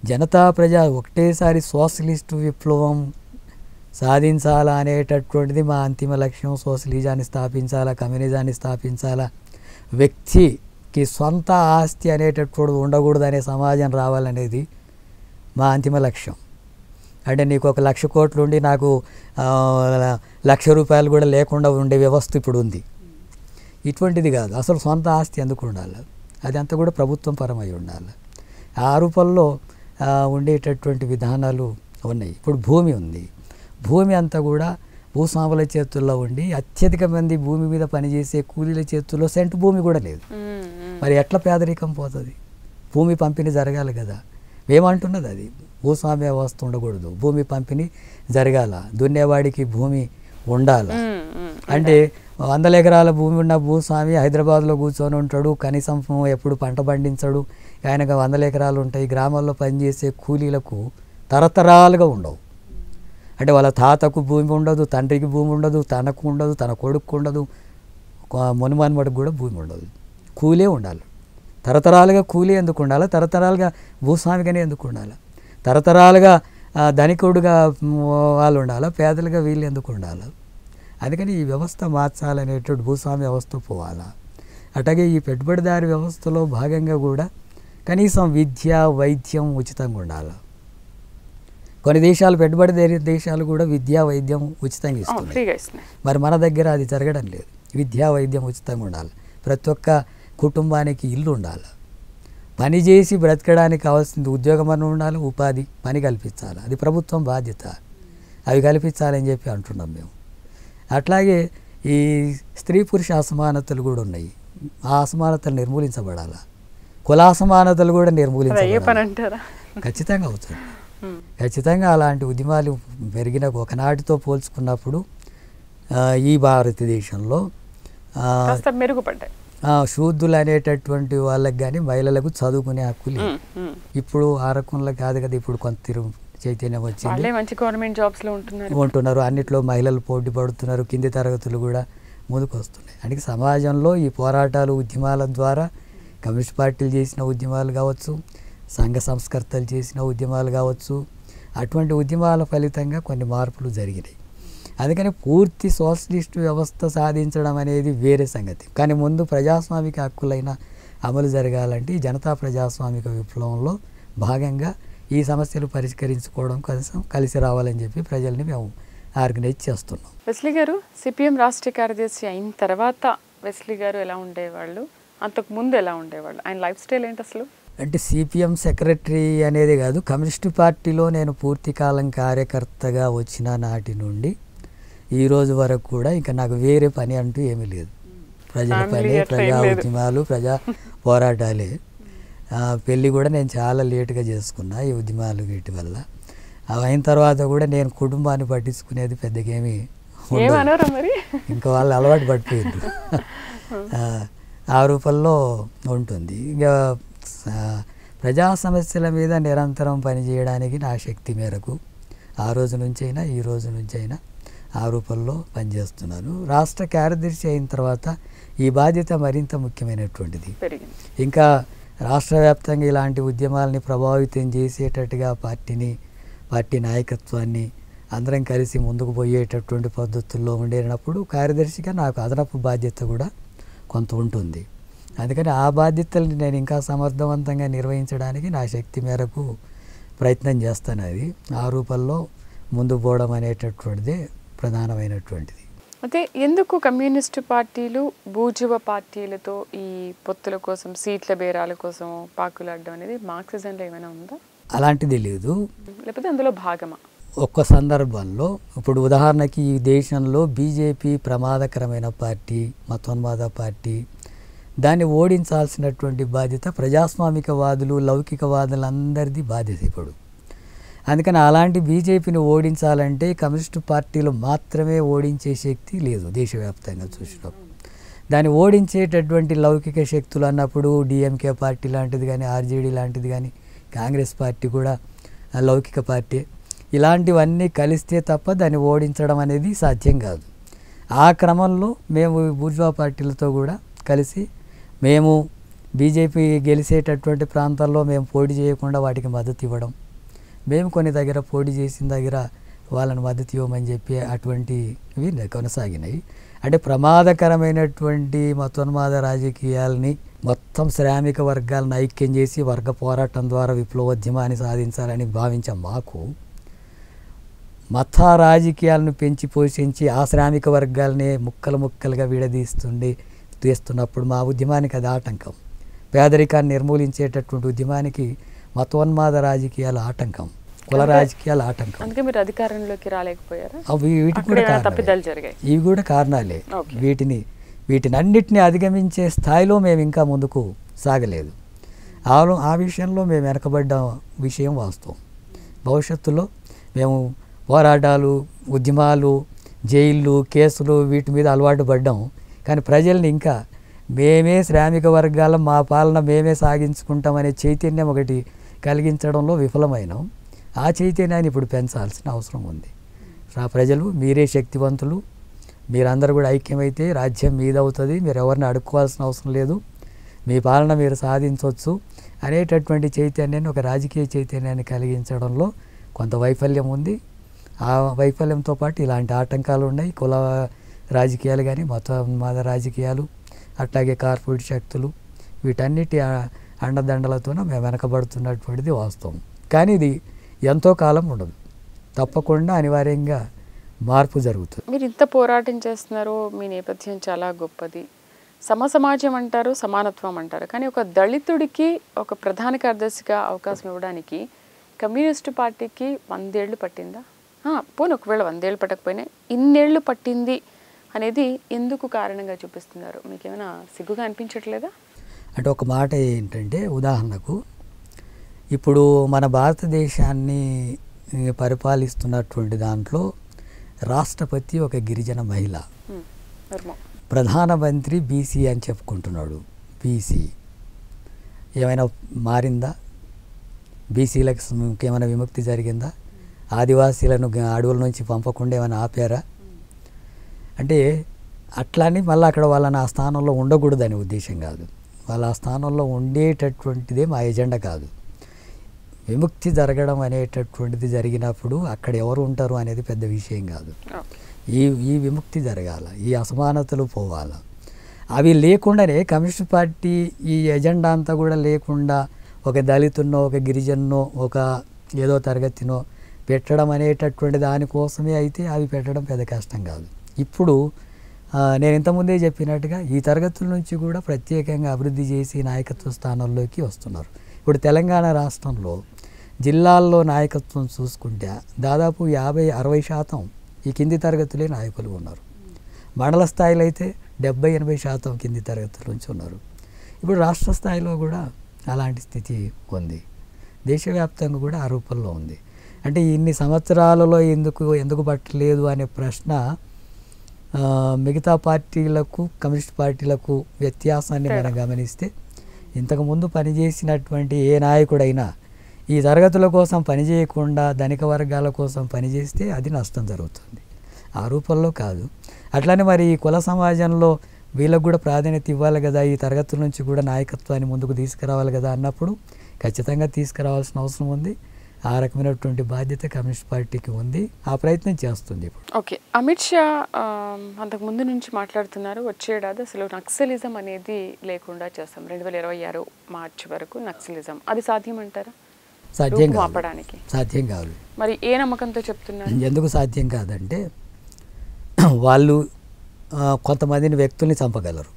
జనతా ప్రజా ఒకటేసారి సోషలిస్టు విప్లవం సాధించాలా అనేటటువంటిది మా అంతిమ లక్ష్యం. సోషలిజాన్ని స్థాపించాలా, కమ్యూనిజాన్ని స్థాపించాలా, వ్యక్తికి సొంత ఆస్తి అనేటటువంటి ఉండకూడదు అనే సమాజం రావాలనేది మా అంతిమ లక్ష్యం. అంటే నీకు ఒక 1,00,000 కోట్లు ఉండి నాకు 1,00,000 రూపాయలు కూడా లేకుండా ఉండే వ్యవస్థ ఇప్పుడు ఉంది. ఇటువంటిది కాదు. అసలు సొంత ఆస్తి ఎందుకు ఉండాలి? అది అంతా కూడా ప్రభుత్వం పరమై ఉండాలి. ఆ రూపంలో ఉండేటటువంటి విధానాలు ఉన్నాయి. ఇప్పుడు భూమి ఉంది. భూమి అంతా కూడా భూస్వాముల చేతుల్లో ఉండి అత్యధిక మంది భూమి మీద పనిచేసే కూలీల చేతుల్లో సెంటు భూమి కూడా లేదు. మరి ఎట్లా పేదరికం పోతుంది? భూమి పంపిణీ జరగాలి కదా. ఏమంటున్నది అది భూస్వామ్య వ్యవస్థ ఉండకూడదు, భూమి పంపిణీ జరగాల, దున్నేవాడికి భూమి ఉండాలి. అంటే 100 ఎకరాల భూమి ఉన్న భూస్వామి హైదరాబాద్లో కూర్చొని ఉంటాడు, కనీసం ఎప్పుడు పంట పండించడు. ఆయనకు 100 ఎకరాలు ఉంటాయి. గ్రామాల్లో పనిచేసే కూలీలకు తరతరాలుగా ఉండవు. అంటే వాళ్ళ తాతకు భూమి ఉండదు, తండ్రికి భూమి ఉండదు, తనకు ఉండదు, తన కొడుకు ఉండదు, మునుమనుమడికి కూడా భూమి ఉండదు. కూలే ఉండాలి. తరతరాలుగా కూలీ ఎందుకు ఉండాలి? తరతరాలుగా భూస్వామిగానే ఎందుకు ఉండాలి? తరతరాలుగా ధనికుడుగా వాళ్ళు ఉండాలి, పేదలుగా వీళ్ళు ఎందుకు ఉండాలి? అందుకని ఈ వ్యవస్థ మార్చాలనేటువంటి భూస్వామ్య వ్యవస్థ పోవాలా. అట్లాగే ఈ పెట్టుబడిదారి వ్యవస్థలో భాగంగా కూడా కనీసం విద్య, వైద్యం ఉచితంగా ఉండాలి. కొన్ని దేశాలు, పెట్టుబడిదారి దేశాలు కూడా విద్యా, వైద్యం ఉచితంగా ఇస్తున్నాయి. మరి మన దగ్గర అది జరగడం లేదు. విద్యా, వైద్యం ఉచితంగా ఉండాలి. ప్రతి ఒక్క కుటుంబానికి ఇల్లు ఉండాలి. పని చేసి బ్రతకడానికి కావాల్సింది ఉద్యోగం అని ఉండాలి, ఉపాధి, పని కల్పించాలి. అది ప్రభుత్వం బాధ్యత. అవి కల్పించాలని చెప్పి అంటున్నాం మేము. అట్లాగే ఈ స్త్రీ పురుష అసమానతలు కూడా ఉన్నాయి. ఆ అసమానతలు నిర్మూలించబడాలి. కుల అసమానతలు కూడా నిర్మూలించబడాలి. ఖచ్చితంగా అవుతుంది. ఖచ్చితంగా అలాంటి ఉద్యమాలు పెరిగిన ఒకనాటితో పోల్చుకున్నప్పుడు ఈ భారతదేశంలో మెరుగుపడ్డాయి. శూద్రులు అనేటటువంటి వాళ్ళకి కానీ మహిళలకు చదువుకునే హక్కు లేదు. ఇప్పుడు ఆ రకంలో కాదు కదా. ఇప్పుడు కొంత చైతన్యం వచ్చింది, మంచి గవర్నమెంట్ జాబ్స్ లో ఉంటున్నారు. అన్నిట్లో మహిళలు పోటీ పడుతున్నారు. కింది తరగతులు కూడా ముందుకు వస్తున్నాయి. అందుకే సమాజంలో ఈ పోరాటాలు, ఉద్యమాల ద్వారా కమ్యూనిస్ట్ పార్టీలు చేసిన ఉద్యమాలు కావచ్చు, సంఘ సంస్కర్తలు చేసిన ఉద్యమాలు కావచ్చు, అటువంటి ఉద్యమాల ఫలితంగా కొన్ని మార్పులు జరిగినాయి. అందుకని పూర్తి సోషలిస్ట్ వ్యవస్థ సాధించడం అనేది వేరే సంగతి. కానీ ముందు ప్రజాస్వామిక హక్కులైన అమలు జరగాలంటే ఈ జనతా ప్రజాస్వామిక విప్లవంలో భాగంగా ఈ సమస్యలు పరిష్కరించుకోవడం కోసం కలిసి రావాలని చెప్పి ప్రజల్ని మేము ఆర్గనైజ్ చేస్తున్నాం. వెస్లీ గారు సిపిఎం రాష్ట్ర కార్యదర్శి అయిన తర్వాత వెస్లీ గారు ఎలా ఉండేవాళ్ళు, అంతకు ముందు ఎలా ఉండేవాళ్ళు, ఆయన లైఫ్ స్టైల్ ఏంటి అసలు? అంటే సిపిఎం సెక్రటరీ అనేది కాదు, కమ్యూనిస్టు పార్టీలో నేను పూర్తి కాలం కార్యకర్తగా వచ్చిన నాటి నుండి ఈ రోజు వరకు కూడా ఇంకా నాకు వేరే పని అంటూ ఏమీ లేదు. ప్రజల పని, ప్రజా ఉద్యమాలు, ప్రజా పోరాటాలే. పెళ్ళి కూడా నేను చాలా లేటుగా చేసుకున్నా ఈ ఉద్యమాలు వీటి వల్ల. అవి అయిన తర్వాత కూడా నేను కుటుంబాన్ని పట్టించుకునేది పెద్దగా ఏమీ ఇంకా వాళ్ళు అలవాటు పడిపోయింది. ఆ రూపంలో ఉంటుంది. ఇంకా ప్రజా సమస్యల మీద నిరంతరం పనిచేయడానికి నా శక్తి మేరకు ఆ రోజు నుంచైనా ఈ రోజు నుంచైనా ఆ రూపంలో పనిచేస్తున్నాను. రాష్ట్ర కార్యదర్శి అయిన తర్వాత ఈ బాధ్యత మరింత ముఖ్యమైనటువంటిది. ఇంకా రాష్ట్ర వ్యాప్తంగా ఇలాంటి ఉద్యమాలని ప్రభావితం చేసేటట్టుగా పార్టీ నాయకత్వాన్ని అందరం కలిసి ముందుకు పోయేటటువంటి పద్ధతుల్లో ఉండేటప్పుడు కార్యదర్శిగా నాకు అదనపు బాధ్యత కూడా కొంత ఉంటుంది. అందుకని ఆ బాధ్యతల్ని నేను ఇంకా సమర్థవంతంగా నిర్వహించడానికి నా శక్తి మేరకు ప్రయత్నం చేస్తాను. అది ఆ రూపంలో ముందు పోవడం అనేటటువంటిదే ప్రధానమైనటువంటిది. అయితే ఎందుకు కమ్యూనిస్టు పార్టీలు బూర్జువా పార్టీలతో ఈ పొత్తుల కోసం, సీట్ల బేరాల కోసం పాకులాడడం అనేది మార్క్సిజంలో ఏమైనా ఉందా? అలాంటిది లేదు, లేకపోతే అందులో భాగమా? ఒక్క సందర్భంలో ఇప్పుడు ఉదాహరణకి ఈ దేశంలో బీజేపీ ప్రమాదకరమైన పార్టీ, మతోన్మాద పార్టీ, దాన్ని ఓడించాల్సినటువంటి బాధ్యత ప్రజాస్వామికవాదులు, లౌకికవాదులందరిది బాధ్యత ఇప్పుడు. అందుకని అలాంటి బీజేపీని ఓడించాలంటే కమ్యూనిస్టు పార్టీలు మాత్రమే ఓడించే శక్తి లేదు దేశవ్యాప్తంగా చూసినప్పుడు. దాన్ని ఓడించేటటువంటి లౌకిక శక్తులు అన్నప్పుడు డిఎంకే పార్టీ లాంటిది కానీ, ఆర్జేడీ లాంటిది కానీ, కాంగ్రెస్ పార్టీ కూడా లౌకిక పార్టీ, ఇలాంటివన్నీ కలిస్తే తప్ప దాన్ని ఓడించడం అనేది సాధ్యం కాదు. ఆ క్రమంలో మేము బూర్జువా పార్టీలతో కూడా కలిసి మేము బీజేపీ గెలిచేటటువంటి ప్రాంతాల్లో మేము పోటీ చేయకుండా వాటికి మద్దతు ఇవ్వడం, మేము కొన్ని దగ్గర పోటీ చేసిన దగ్గర వాళ్ళని మద్దతు ఇవ్వమని చెప్పి అటువంటివి కొనసాగినాయి. అంటే ప్రమాదకరమైనటువంటి మతోన్మాద రాజకీయాలని మొత్తం శ్రామిక వర్గాలను ఐక్యం చేసి వర్గ పోరాటం ద్వారా విప్లవోద్యమాన్ని సాధించాలని భావించాం. మాకు మత రాజకీయాలను పెంచి పోషించి ఆ శ్రామిక వర్గాలనే ముక్కలుగా తీస్తున్నప్పుడు మా ఉద్యమానికి అది ఆటంకం. పేదరికాన్ని నిర్మూలించేటటువంటి ఉద్యమానికి మతోన్మాద రాజకీయాలు ఆటంకం, కుల రాజకీయాలు ఆటంకం. అందుకే మీరు అధికారంలోకి రాలేకపోయారా? వీటికి కూడా తప్పిదాలు జరిగాయి. ఇవి కూడా కారణాలే. వీటినన్నిటిని అధిగమించే స్థాయిలో మేము ఇంకా ముందుకు సాగలేదు. ఆ విషయంలో మేము వెనకబడ్డ విషయం వాస్తవం. భవిష్యత్తులో మేము పోరాటాలు, ఉద్యమాలు, జైళ్ళు, కేసులు వీటి మీద అలవాటు పడ్డాం. కానీ ప్రజల్ని ఇంకా మేమే శ్రామిక వర్గాల మా పాలన మేమే సాగించుకుంటామనే చైతన్యం ఒకటి కలిగించడంలో విఫలమైనాం. ఆ చైతన్యాన్ని ఇప్పుడు పెంచాల్సిన అవసరం ఉంది. ప్రజలు మీరే శక్తివంతులు, మీరందరూ కూడా ఐక్యమైతే రాజ్యం మీదవుతుంది, మీరు ఎవరిని అడుక్కోవాల్సిన అవసరం లేదు, మీ పాలన మీరు సాధించవచ్చు అనేటటువంటి చైతన్యాన్ని, ఒక రాజకీయ చైతన్యాన్ని కలిగించడంలో కొంత వైఫల్యం ఉంది. ఆ వైఫల్యంతో పాటు ఇలాంటి ఆటంకాలు ఉన్నాయి. కుల రాజకీయాలు కానీ, మత రాజకీయాలు, అట్లాగే కార్పొరేట్ శక్తులు, వీటన్నిటి అండదండలతోనే మేము వెనకబడుతున్నటువంటిది వాస్తవం. కానీ ఇది ఎంతో కాలం ఉండదు, తప్పకుండా అనివార్యంగా మార్పు జరుగుతుంది. మీరు ఇంత పోరాటం చేస్తున్నారు, మీ నేపథ్యం చాలా గొప్పది. సమాజం అంటారు, సమానత్వం అంటారు. కానీ ఒక దళితుడికి ఒక ప్రధాన కార్యదర్శిగా అవకాశం ఇవ్వడానికి కమ్యూనిస్టు పార్టీకి 100 ఏళ్ళు పట్టిందా? పోనీ ఒకవేళ 100 ఏళ్ళు పట్టకపోయినా ఇన్నేళ్ళు పట్టింది అనేది ఎందుకు కారణంగా చూపిస్తున్నారు? మీకేమైనా సిగ్గుగా అనిపించట్లేదా? అంటే ఒక మాట ఏంటంటే, ఉదాహరణకు ఇప్పుడు మన భారతదేశాన్ని పరిపాలిస్తున్నటువంటి దాంట్లో రాష్ట్రపతి ఒక గిరిజన మహిళ, ప్రధానమంత్రి బీసీ అని చెప్పుకుంటున్నాడు. బీసీ ఏమైనా మారిందా? బీసీలకు ఏమైనా విముక్తి జరిగిందా? ఆదివాసీలను అడవుల నుంచి పంపకుండా ఏమైనా ఆపారా? అంటే అట్లాని మళ్ళీ అక్కడ వాళ్ళని ఆ స్థానంలో ఉండకూడదని ఉద్దేశం కాదు. వాళ్ళ ఆ స్థానంలో ఉండేటటువంటిదే మా ఎజెండా కాదు. విముక్తి జరగడం అనేటటువంటిది జరిగినప్పుడు అక్కడ ఎవరు ఉంటారు అనేది పెద్ద విషయం కాదు. ఈ విముక్తి జరగాల, ఈ అసమానతలు పోవాల. అవి లేకుండానే కమ్యూనిస్ట్ పార్టీ ఈ ఎజెండా అంతా కూడా లేకుండా ఒక దళితున్నో, ఒక గిరిజన్నో, ఒక ఏదో తరగతినో పెట్టడం అనేటటువంటి దానికోసమే అయితే అవి పెట్టడం పెద్ద కష్టం కాదు. ఇప్పుడు నేను ఇంతకుముందే చెప్పినట్టుగా ఈ తరగతుల నుంచి కూడా ప్రత్యేకంగా అభివృద్ధి చేసి నాయకత్వ స్థానాల్లోకి వస్తున్నారు. ఇప్పుడు తెలంగాణ రాష్ట్రంలో జిల్లాల్లో నాయకత్వం చూసుకుంటే దాదాపు 50-60% ఈ కింది తరగతులే నాయకులు ఉన్నారు. మండల స్థాయిలో అయితే 70-80% కింది తరగతుల నుంచి ఉన్నారు. ఇప్పుడు రాష్ట్ర స్థాయిలో కూడా అలాంటి స్థితి ఉంది. దేశవ్యాప్తంగా కూడా ఆ రూపంలో ఉంది. అంటే ఇన్ని సంవత్సరాలలో ఎందుకు పట్టలేదు అనే ప్రశ్న మిగతా పార్టీలకు, కమ్యూనిస్ట్ పార్టీలకు వ్యత్యాసాన్ని మనం గమనిస్తే, ఇంతకుముందు పనిచేసినటువంటి ఏ నాయకుడైనా ఈ తరగతుల కోసం పనిచేయకుండా ధనిక వర్గాల కోసం పనిచేస్తే అది నష్టం జరుగుతుంది. ఆ రూపంలో కాదు. అట్లానే మరి ఈ కుల సమాజంలో వీళ్ళకు కూడా ప్రాధాన్యత ఇవ్వాలి కదా, ఈ తరగతుల నుంచి కూడా నాయకత్వాన్ని ముందుకు తీసుకురావాలి కదా అన్నప్పుడు ఖచ్చితంగా తీసుకురావాల్సిన అవసరం ఉంది. ఆ రకమైనటువంటి బాధ్యత కమ్యూనిస్ట్ పార్టీకి ఉంది. ఆ ప్రయత్నం చేస్తుంది ఇప్పుడు. ఓకే, అమిత్ షా అంతకుముందు నుంచి మాట్లాడుతున్నారు, వచ్చే ఏడాది అసలు నక్సలిజం అనేది లేకుండా చేస్తాం, 2026 మార్చి వరకు నక్సలిజం. అది సాధ్యమంటారా? సాధ్యం కాదు. ఆపడానికి సాధ్యం కాదు. మరి ఏ నమ్మకంతో చెప్తున్నారు? ఎందుకు సాధ్యం కాదంటే, వాళ్ళు కొంతమందిని వ్యక్తుల్ని చంపగలరు,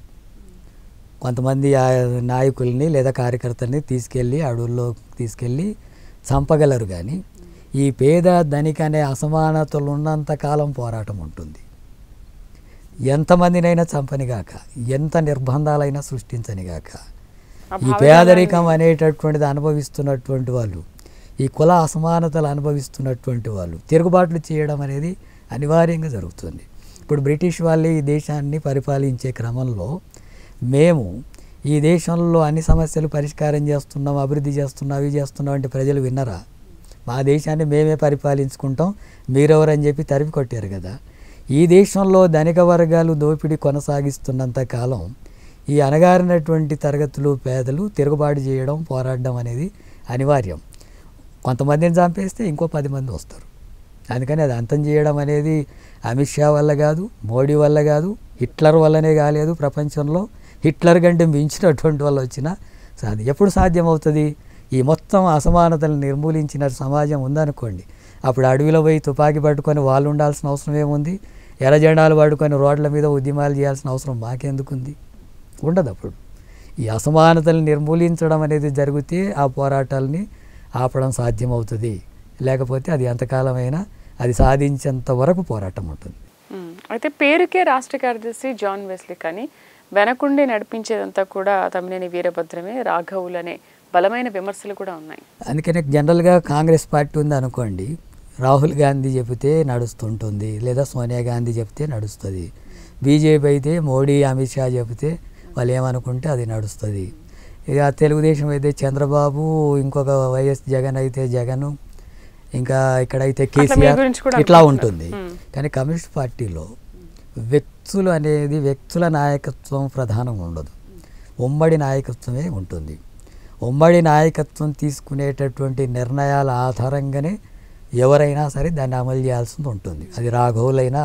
కొంతమంది నాయకుల్ని లేదా కార్యకర్తల్ని తీసుకెళ్ళి అడవుల్లో తీసుకెళ్ళి చంపగలరు. కానీ ఈ పేద ధనిక అనే అసమానతలు ఉన్నంత కాలం పోరాటం ఉంటుంది. ఎంతమందినైనా చంపనిగాక, ఎంత నిర్బంధాలైనా సృష్టించనిగాక, ఈ పేదరికం అనేటటువంటిది అనుభవిస్తున్నటువంటి వాళ్ళు, ఈ కుల అసమానతలు అనుభవిస్తున్నటువంటి వాళ్ళు తిరుగుబాట్లు చేయడం అనేది అనివార్యంగా జరుగుతుంది. ఇప్పుడు బ్రిటిష్ వాళ్ళే ఈ దేశాన్ని పరిపాలించే క్రమంలో మేము ఈ దేశంలో అన్ని సమస్యలు పరిష్కారం చేస్తున్నాం, అభివృద్ధి చేస్తున్నాం, అవి చేస్తున్నాం అంటే ప్రజలు విన్నరా? మా దేశాన్ని మేమే పరిపాలించుకుంటాం, మీరెవరని చెప్పి తరిమి కొట్టారు కదా. ఈ దేశంలో ధనిక వర్గాలు దోపిడీ కొనసాగిస్తున్నంత కాలం ఈ అణగారినటువంటి తరగతులు, పేదలు తిరుగుబాటు చేయడం, పోరాడడం అనేది అనివార్యం. కొంతమందిని చంపేస్తే ఇంకో 10 మంది వస్తారు. అందుకని అది అంతం చేయడం అనేది అమిత్ షా వల్ల కాదు, మోడీ వల్ల కాదు, హిట్లర్ వల్లనే కాలేదు. ప్రపంచంలో హిట్లర్ కంటే మించినటువంటి వాళ్ళు వచ్చినా ఎప్పుడు సాధ్యమవుతుంది? ఈ మొత్తం అసమానతలను నిర్మూలించిన సమాజం ఉందనుకోండి, అప్పుడు అడవిలో పోయి తుపాకీ పట్టుకొని వాళ్ళు ఉండాల్సిన అవసరం ఏముంది? ఎర్ర జెండాలు పట్టుకొని రోడ్ల మీద ఉద్యమాలు చేయాల్సిన అవసరం మాకెందుకుంది? ఉండదు. అప్పుడు ఈ అసమానతలను నిర్మూలించడం అనేది జరిగితే ఆ పోరాటాలని ఆపడం సాధ్యమవుతుంది. లేకపోతే అది ఎంతకాలమైనా అది సాధించేంత వరకు పోరాటం ఉంటుంది. అయితే పేరుకే రాష్ట్ర కార్యదర్శి జాన్ వెస్లీ, కానీ వెనకుండి నడిపించేదంతా కూడా తమ్మినేని వీరభద్రమే, రాఘవులనే బలమైన విమర్శలు కూడా ఉన్నాయి. అందుకనే జనరల్గా కాంగ్రెస్ పార్టీ ఉంది అనుకోండి, రాహుల్ గాంధీ చెబితే నడుస్తుంటుంది, లేదా సోనియా గాంధీ చెప్తే నడుస్తుంది. బీజేపీ అయితే మోడీ, అమిత్ షా చెబితే వాళ్ళు ఏమనుకుంటే అది నడుస్తుంది. ఇక తెలుగుదేశం అయితే చంద్రబాబు, ఇంకొక వైఎస్ జగన్ అయితే జగన్, ఇంకా ఇక్కడైతే కేసీఆర్, ఇట్లా ఉంటుంది. కానీ కమ్యూనిస్ట్ పార్టీలో వ్యక్తులు అనేది, వ్యక్తుల నాయకత్వం ప్రధానం ఉండదు, ఉమ్మడి నాయకత్వమే ఉంటుంది. ఉమ్మడి నాయకత్వం తీసుకునేటటువంటి నిర్ణయాల ఆధారంగానే ఎవరైనా సరే దాన్ని అమలు చేయాల్సి ఉంటుంది. అది రాఘవులైనా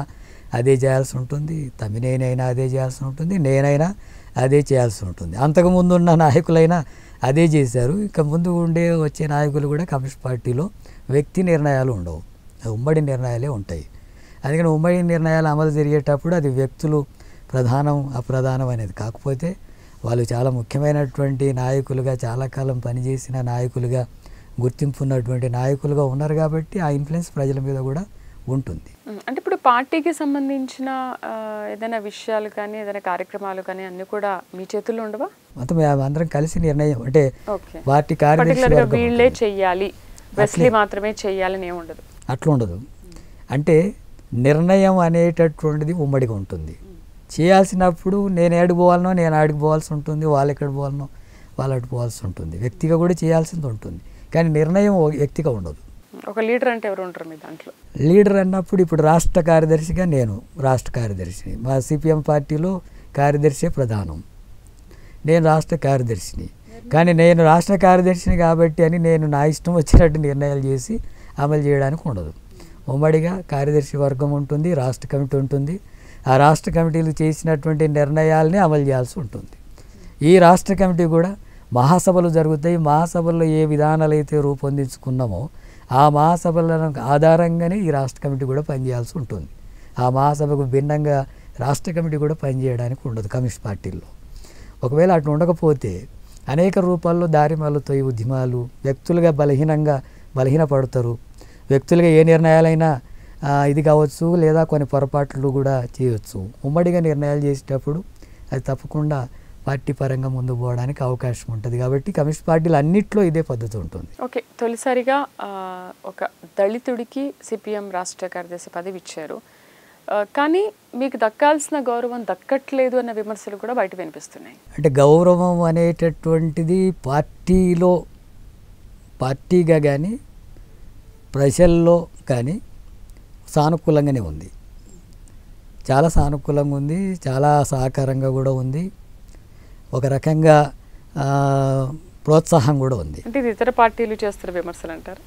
అదే చేయాల్సి ఉంటుంది, తమ్మినేనైనా అదే చేయాల్సి ఉంటుంది, నేనైనా అదే చేయాల్సి ఉంటుంది. అంతకుముందు ఉన్న నాయకులైనా అదే చేశారు. ఇక ముందు వచ్చే నాయకులు కూడా కమ్యూనిస్ట్ పార్టీలో వ్యక్తి నిర్ణయాలు ఉండవు, ఉమ్మడి నిర్ణయాలే ఉంటాయి. అందుకని ఉమ్మడి నిర్ణయాలు అమలు జరిగేటప్పుడు అది వ్యక్తులు ప్రధానం అప్రధానం అనేది కాకపోతే వాళ్ళు చాలా ముఖ్యమైనటువంటి నాయకులుగా, చాలా కాలం పనిచేసిన నాయకులుగా, గుర్తింపు ఉన్నటువంటి నాయకులుగా ఉన్నారు కాబట్టి ఆ ఇన్ఫ్లుయెన్స్ ప్రజల మీద కూడా ఉంటుంది. అంటే ఇప్పుడు పార్టీకి సంబంధించిన ఏదైనా విషయాలు కానీ, ఏదైనా కార్యక్రమాలు కానీ అన్ని కూడా మీ చేతుల్లో ఉండవా? మొత్తం అందరం కలిసి నిర్ణయం, అంటే పార్టీ కార్యదర్శి వీళ్ళే చెయ్యాలి, వెస్లీ మాత్రమే చెయ్యాలని ఉండదు, అట్లా ఉండదు. అంటే నిర్ణయం అనేటటువంటిది ఉమ్మడిగా ఉంటుంది. చేయాల్సినప్పుడు నేను ఏడిపోవాలనో నేను ఆడిపోవాల్సి ఉంటుంది, వాళ్ళు ఎక్కడ పోవాలనో వాళ్ళు అడిపోవాల్సి ఉంటుంది, వ్యక్తిగా కూడా చేయాల్సింది ఉంటుంది. కానీ నిర్ణయం వ్యక్తిగా ఉండదు. ఒక లీడర్ అంటే ఎవరు ఉంటారు మీ దాంట్లో? లీడర్ అన్నప్పుడు ఇప్పుడు రాష్ట్ర కార్యదర్శిగా నేను రాష్ట్ర కార్యదర్శిని, మా సిపిఎం పార్టీలో కార్యదర్శి ప్రధానం, నేను రాష్ట్ర కార్యదర్శిని. కానీ నేను రాష్ట్ర కార్యదర్శిని కాబట్టి అని నేను నా ఇష్టం వచ్చినట్టు నిర్ణయాలు చేసి అమలు చేయడానికి ఉండదు. ఉమ్మడిగా కార్యదర్శి వర్గం ఉంటుంది, రాష్ట్ర కమిటీ ఉంటుంది. ఆ రాష్ట్ర కమిటీలు చేసినటువంటి నిర్ణయాలని అమలు చేయాల్సి ఉంటుంది. ఈ రాష్ట్ర కమిటీ కూడా మహాసభలు జరుగుతాయి. మహాసభల్లో ఏ విధానాలు అయితే రూపొందించుకున్నామో ఆ మహాసభల ఆధారంగానే ఈ రాష్ట్ర కమిటీ కూడా పనిచేయాల్సి ఉంటుంది. ఆ మహాసభకు భిన్నంగా రాష్ట్ర కమిటీ కూడా పనిచేయడానికి ఉండదు కమ్యూనిస్ట్ పార్టీల్లో. ఒకవేళ అటు ఉండకపోతే అనేక రూపాల్లో దారి మళ్ళుతాయి ఉద్యమాలు. వ్యక్తులుగా బలహీనపడతారు. వ్యక్తులుగా ఏ నిర్ణయాలైనా ఇది కావచ్చు, లేదా కొన్ని పొరపాట్లు కూడా చేయవచ్చు. ఉమ్మడిగా నిర్ణయాలు చేసేటప్పుడు అది తప్పకుండా పార్టీ పరంగా ముందు పోవడానికి అవకాశం ఉంటుంది. కాబట్టి కమ్యూనిస్ట్ పార్టీలు అన్నిట్లో ఇదే పద్ధతి ఉంటుంది. ఓకే, తొలిసారిగా ఒక దళితుడికి సిపిఎం రాష్ట్ర కార్యదర్శి పదవి ఇచ్చారు, కానీ మీకు దక్కాల్సిన గౌరవం దక్కట్లేదు అన్న విమర్శలు కూడా బయట వినిపిస్తున్నాయి. అంటే గౌరవం అనేటటువంటిది పార్టీగా కానీ ప్రజల్లో కానీ సానుకూలంగానే ఉంది, చాలా సానుకూలంగా ఉంది, చాలా సహకారంగా కూడా ఉంది, ఒక రకంగా ప్రోత్సాహం కూడా ఉంది. అంటే ఇతర పార్టీలు చేస్తున్న విమర్శలు అంటారు,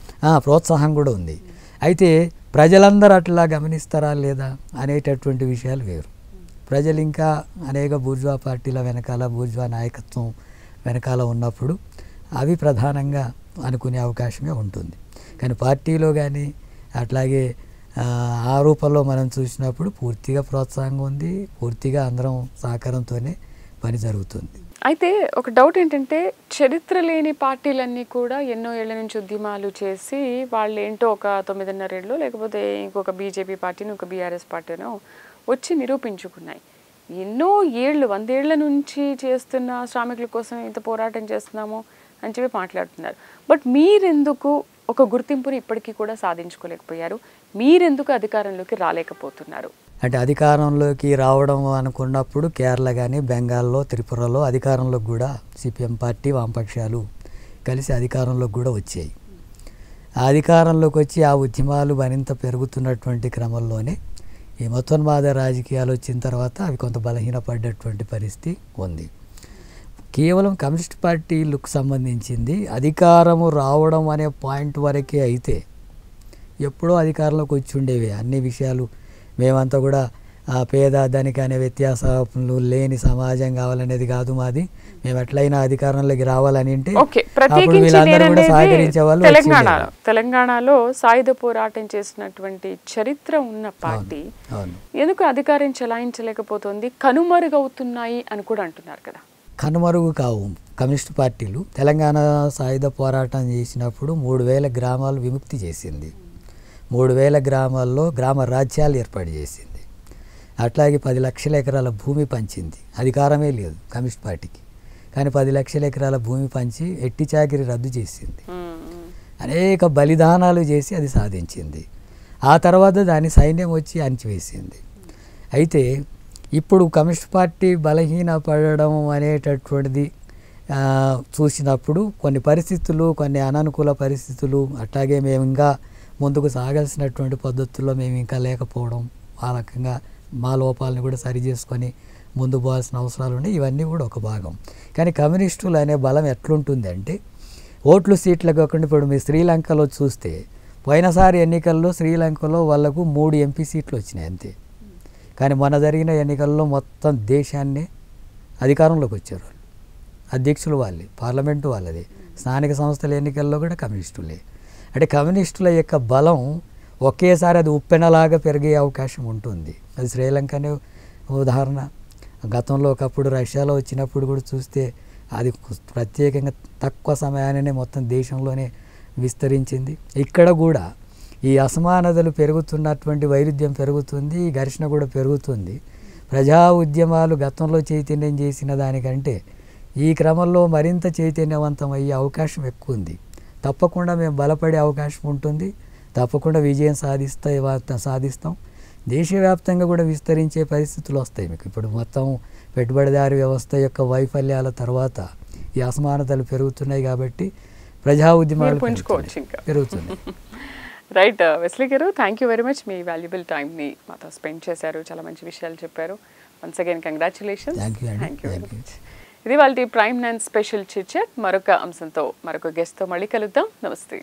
ప్రోత్సాహం కూడా ఉంది. అయితే ప్రజలందరూ అట్లా గమనిస్తారా లేదా అనేటటువంటి విషయాలు వేరు. ప్రజలు ఇంకా అనేక బూర్జువా పార్టీల వెనకాల, బూర్జువా నాయకత్వం వెనకాల ఉన్నప్పుడు అవి ప్రధానంగా అనుకునే అవకాశమే ఉంటుంది. కానీ పార్టీలో కానీ అట్లాగే ఆ రూపంలో మనం చూసినప్పుడు పూర్తిగా ప్రోత్సాహంగా ఉంది, పూర్తిగా అందరం సహకారంతోనే పని జరుగుతుంది. అయితే ఒక డౌట్ ఏంటంటే, చరిత్ర లేని పార్టీలన్నీ కూడా ఎన్నో ఏళ్ల నుంచి ఉద్యమాలు చేసి వాళ్ళు ఏంటో ఒక 9.5 ఏళ్ళు లేకపోతే ఇంకొక బీజేపీ పార్టీని, ఒక బీఆర్ఎస్ పార్టీనో వచ్చి నిరూపించుకున్నాయి. ఎన్నో ఏళ్ళు, 100 ఏళ్ల నుంచి చేస్తున్న శ్రామికుల కోసం ఇంత పోరాటం చేస్తున్నాము అని చెప్పి మాట్లాడుతున్నారు. బట్ మీరెందుకు ఒక గుర్తింపుని ఇప్పటికీ కూడా సాధించుకోలేకపోయారు? మీరెందుకు అధికారంలోకి రాలేకపోతున్నారు? అంటే అధికారంలోకి రావడం అనుకున్నప్పుడు కేరళ కానీ, బెంగాల్లో, త్రిపురలో అధికారంలోకి కూడా సిపిఎం పార్టీ, వామపక్షాలు కలిసి అధికారంలోకి కూడా వచ్చాయి. ఆ అధికారంలోకి వచ్చి ఆ ఉద్యమాలు మరింత పెరుగుతున్నటువంటి క్రమంలోనే ఈ మతోన్మాద రాజకీయాలు వచ్చిన తర్వాత అవి కొంత బలహీనపడ్డటువంటి పరిస్థితి ఉంది. కేవలం కమ్యూనిస్ట్ పార్టీలకు సంబంధించింది అధికారము రావడం అనే పాయింట్ వరకే అయితే ఎప్పుడో అధికారంలోకి వచ్చి ఉండేవి అన్ని విషయాలు. మేమంతా కూడా పేద ధనిక అనే వ్యత్యాసాలు లేని సమాజం కావాలనేది కాదు మాది. మేము ఎట్లయినా అధికారంలోకి రావాలని అంటే అప్పుడు వీళ్ళందరూ కూడా సహకరించే వాళ్ళు. తెలంగాణలో సాయుధ పోరాటం చేసినటువంటి చరిత్ర ఉన్న పార్టీ ఎందుకు అధికారం చెలాయించలేకపోతుంది, కనుమరుగవుతున్నాయి అని కూడా అంటున్నారు కదా. కనుమరుగు కావు. కమ్యూనిస్టు పార్టీలు తెలంగాణ సాయుధ పోరాటం చేసినప్పుడు 3000 గ్రామాలు విముక్తి చేసింది. 3000 గ్రామాల్లో గ్రామ రాజ్యాలు ఏర్పాటు చేసింది. అట్లాగే 10 లక్షల ఎకరాల భూమి పంచింది. అధికారమే లేదు కమ్యూనిస్ట్ పార్టీకి, కానీ 10 లక్షల ఎకరాల భూమి పంచి ఎట్టి చాకిరి రద్దు చేసింది. అనేక బలిదానాలు చేసి అది సాధించింది. ఆ తర్వాత దాని సైన్యం వచ్చి అణిచివేసింది. అయితే ఇప్పుడు కమ్యూనిస్ట్ పార్టీ బలహీన పడడం అనేటటువంటిది చూసినప్పుడు కొన్ని పరిస్థితులు, కొన్ని అననుకూల పరిస్థితులు, అట్లాగే మేము ఇంకా ముందుకు సాగాల్సినటువంటి పద్ధతుల్లో మేము ఇంకా లేకపోవడం, ఆ రకంగా మా లోపాలను కూడా సరి చేసుకొని ముందు పోవాల్సిన అవసరాలు ఉన్నాయి. ఇవన్నీ కూడా ఒక భాగం. కానీ కమ్యూనిస్టులు అనే బలం ఎట్లుంటుంది అంటే ఓట్లు సీట్లు కాకుండా ఇప్పుడు మీరు శ్రీలంకలో చూస్తే పోయినసారి ఎన్నికల్లో శ్రీలంకలో వాళ్ళకు 3 ఎంపీ సీట్లు వచ్చినాయి అంతే. కానీ మొన్న జరిగిన ఎన్నికల్లో మొత్తం దేశాన్ని అధికారంలోకి వచ్చారు. అధ్యక్షులు వాళ్ళే, పార్లమెంటు వాళ్ళదే, స్థానిక సంస్థల ఎన్నికల్లో కూడా కమ్యూనిస్టులే. అంటే కమ్యూనిస్టుల యొక్క బలం ఒకేసారి అది ఉప్పెనలాగా పెరిగే అవకాశం ఉంటుంది. అది శ్రీలంకనే ఉదాహరణ. గతంలో ఒకప్పుడు రష్యాలో వచ్చినప్పుడు కూడా చూస్తే అది ప్రత్యేకంగా తక్కువ సమయాన్ని మొత్తం దేశంలోనే విస్తరించింది. ఇక్కడ కూడా ఈ అసమానతలు పెరుగుతున్నటువంటి వైరుధ్యం పెరుగుతుంది, ఈ ఘర్షణ కూడా పెరుగుతుంది. ప్రజా ఉద్యమాలు గతంలో చైతన్యం చేసిన దానికంటే ఈ క్రమంలో మరింత చైతన్యవంతం అయ్యే అవకాశం ఎక్కువ ఉంది. తప్పకుండా మేము బలపడే అవకాశం ఉంటుంది. తప్పకుండా విజయం సాధిస్తాం. దేశవ్యాప్తంగా కూడా విస్తరించే పరిస్థితులు వస్తాయి. మీకు ఇప్పుడు మొత్తం పెట్టుబడిదారీ వ్యవస్థ యొక్క వైఫల్యాల తర్వాత ఈ అసమానతలు పెరుగుతున్నాయి కాబట్టి ప్రజా ఉద్యమాలు పెరుగుతున్నాయి. రైట్ వెస్లీ గారు, thank you very much. Me valuable టైంని మాతో స్పెండ్ చేశారు, చాలా మంచి విషయాలు చెప్పారు. Once again congratulations. Thank you very much. ఇది వాళ్ళ ప్రైమ్ 9 స్పెషల్ చిట్ చాట్. మరొక అంశంతో మరొక గెస్ట్తో మళ్ళీ కలుద్దాం. నమస్తే.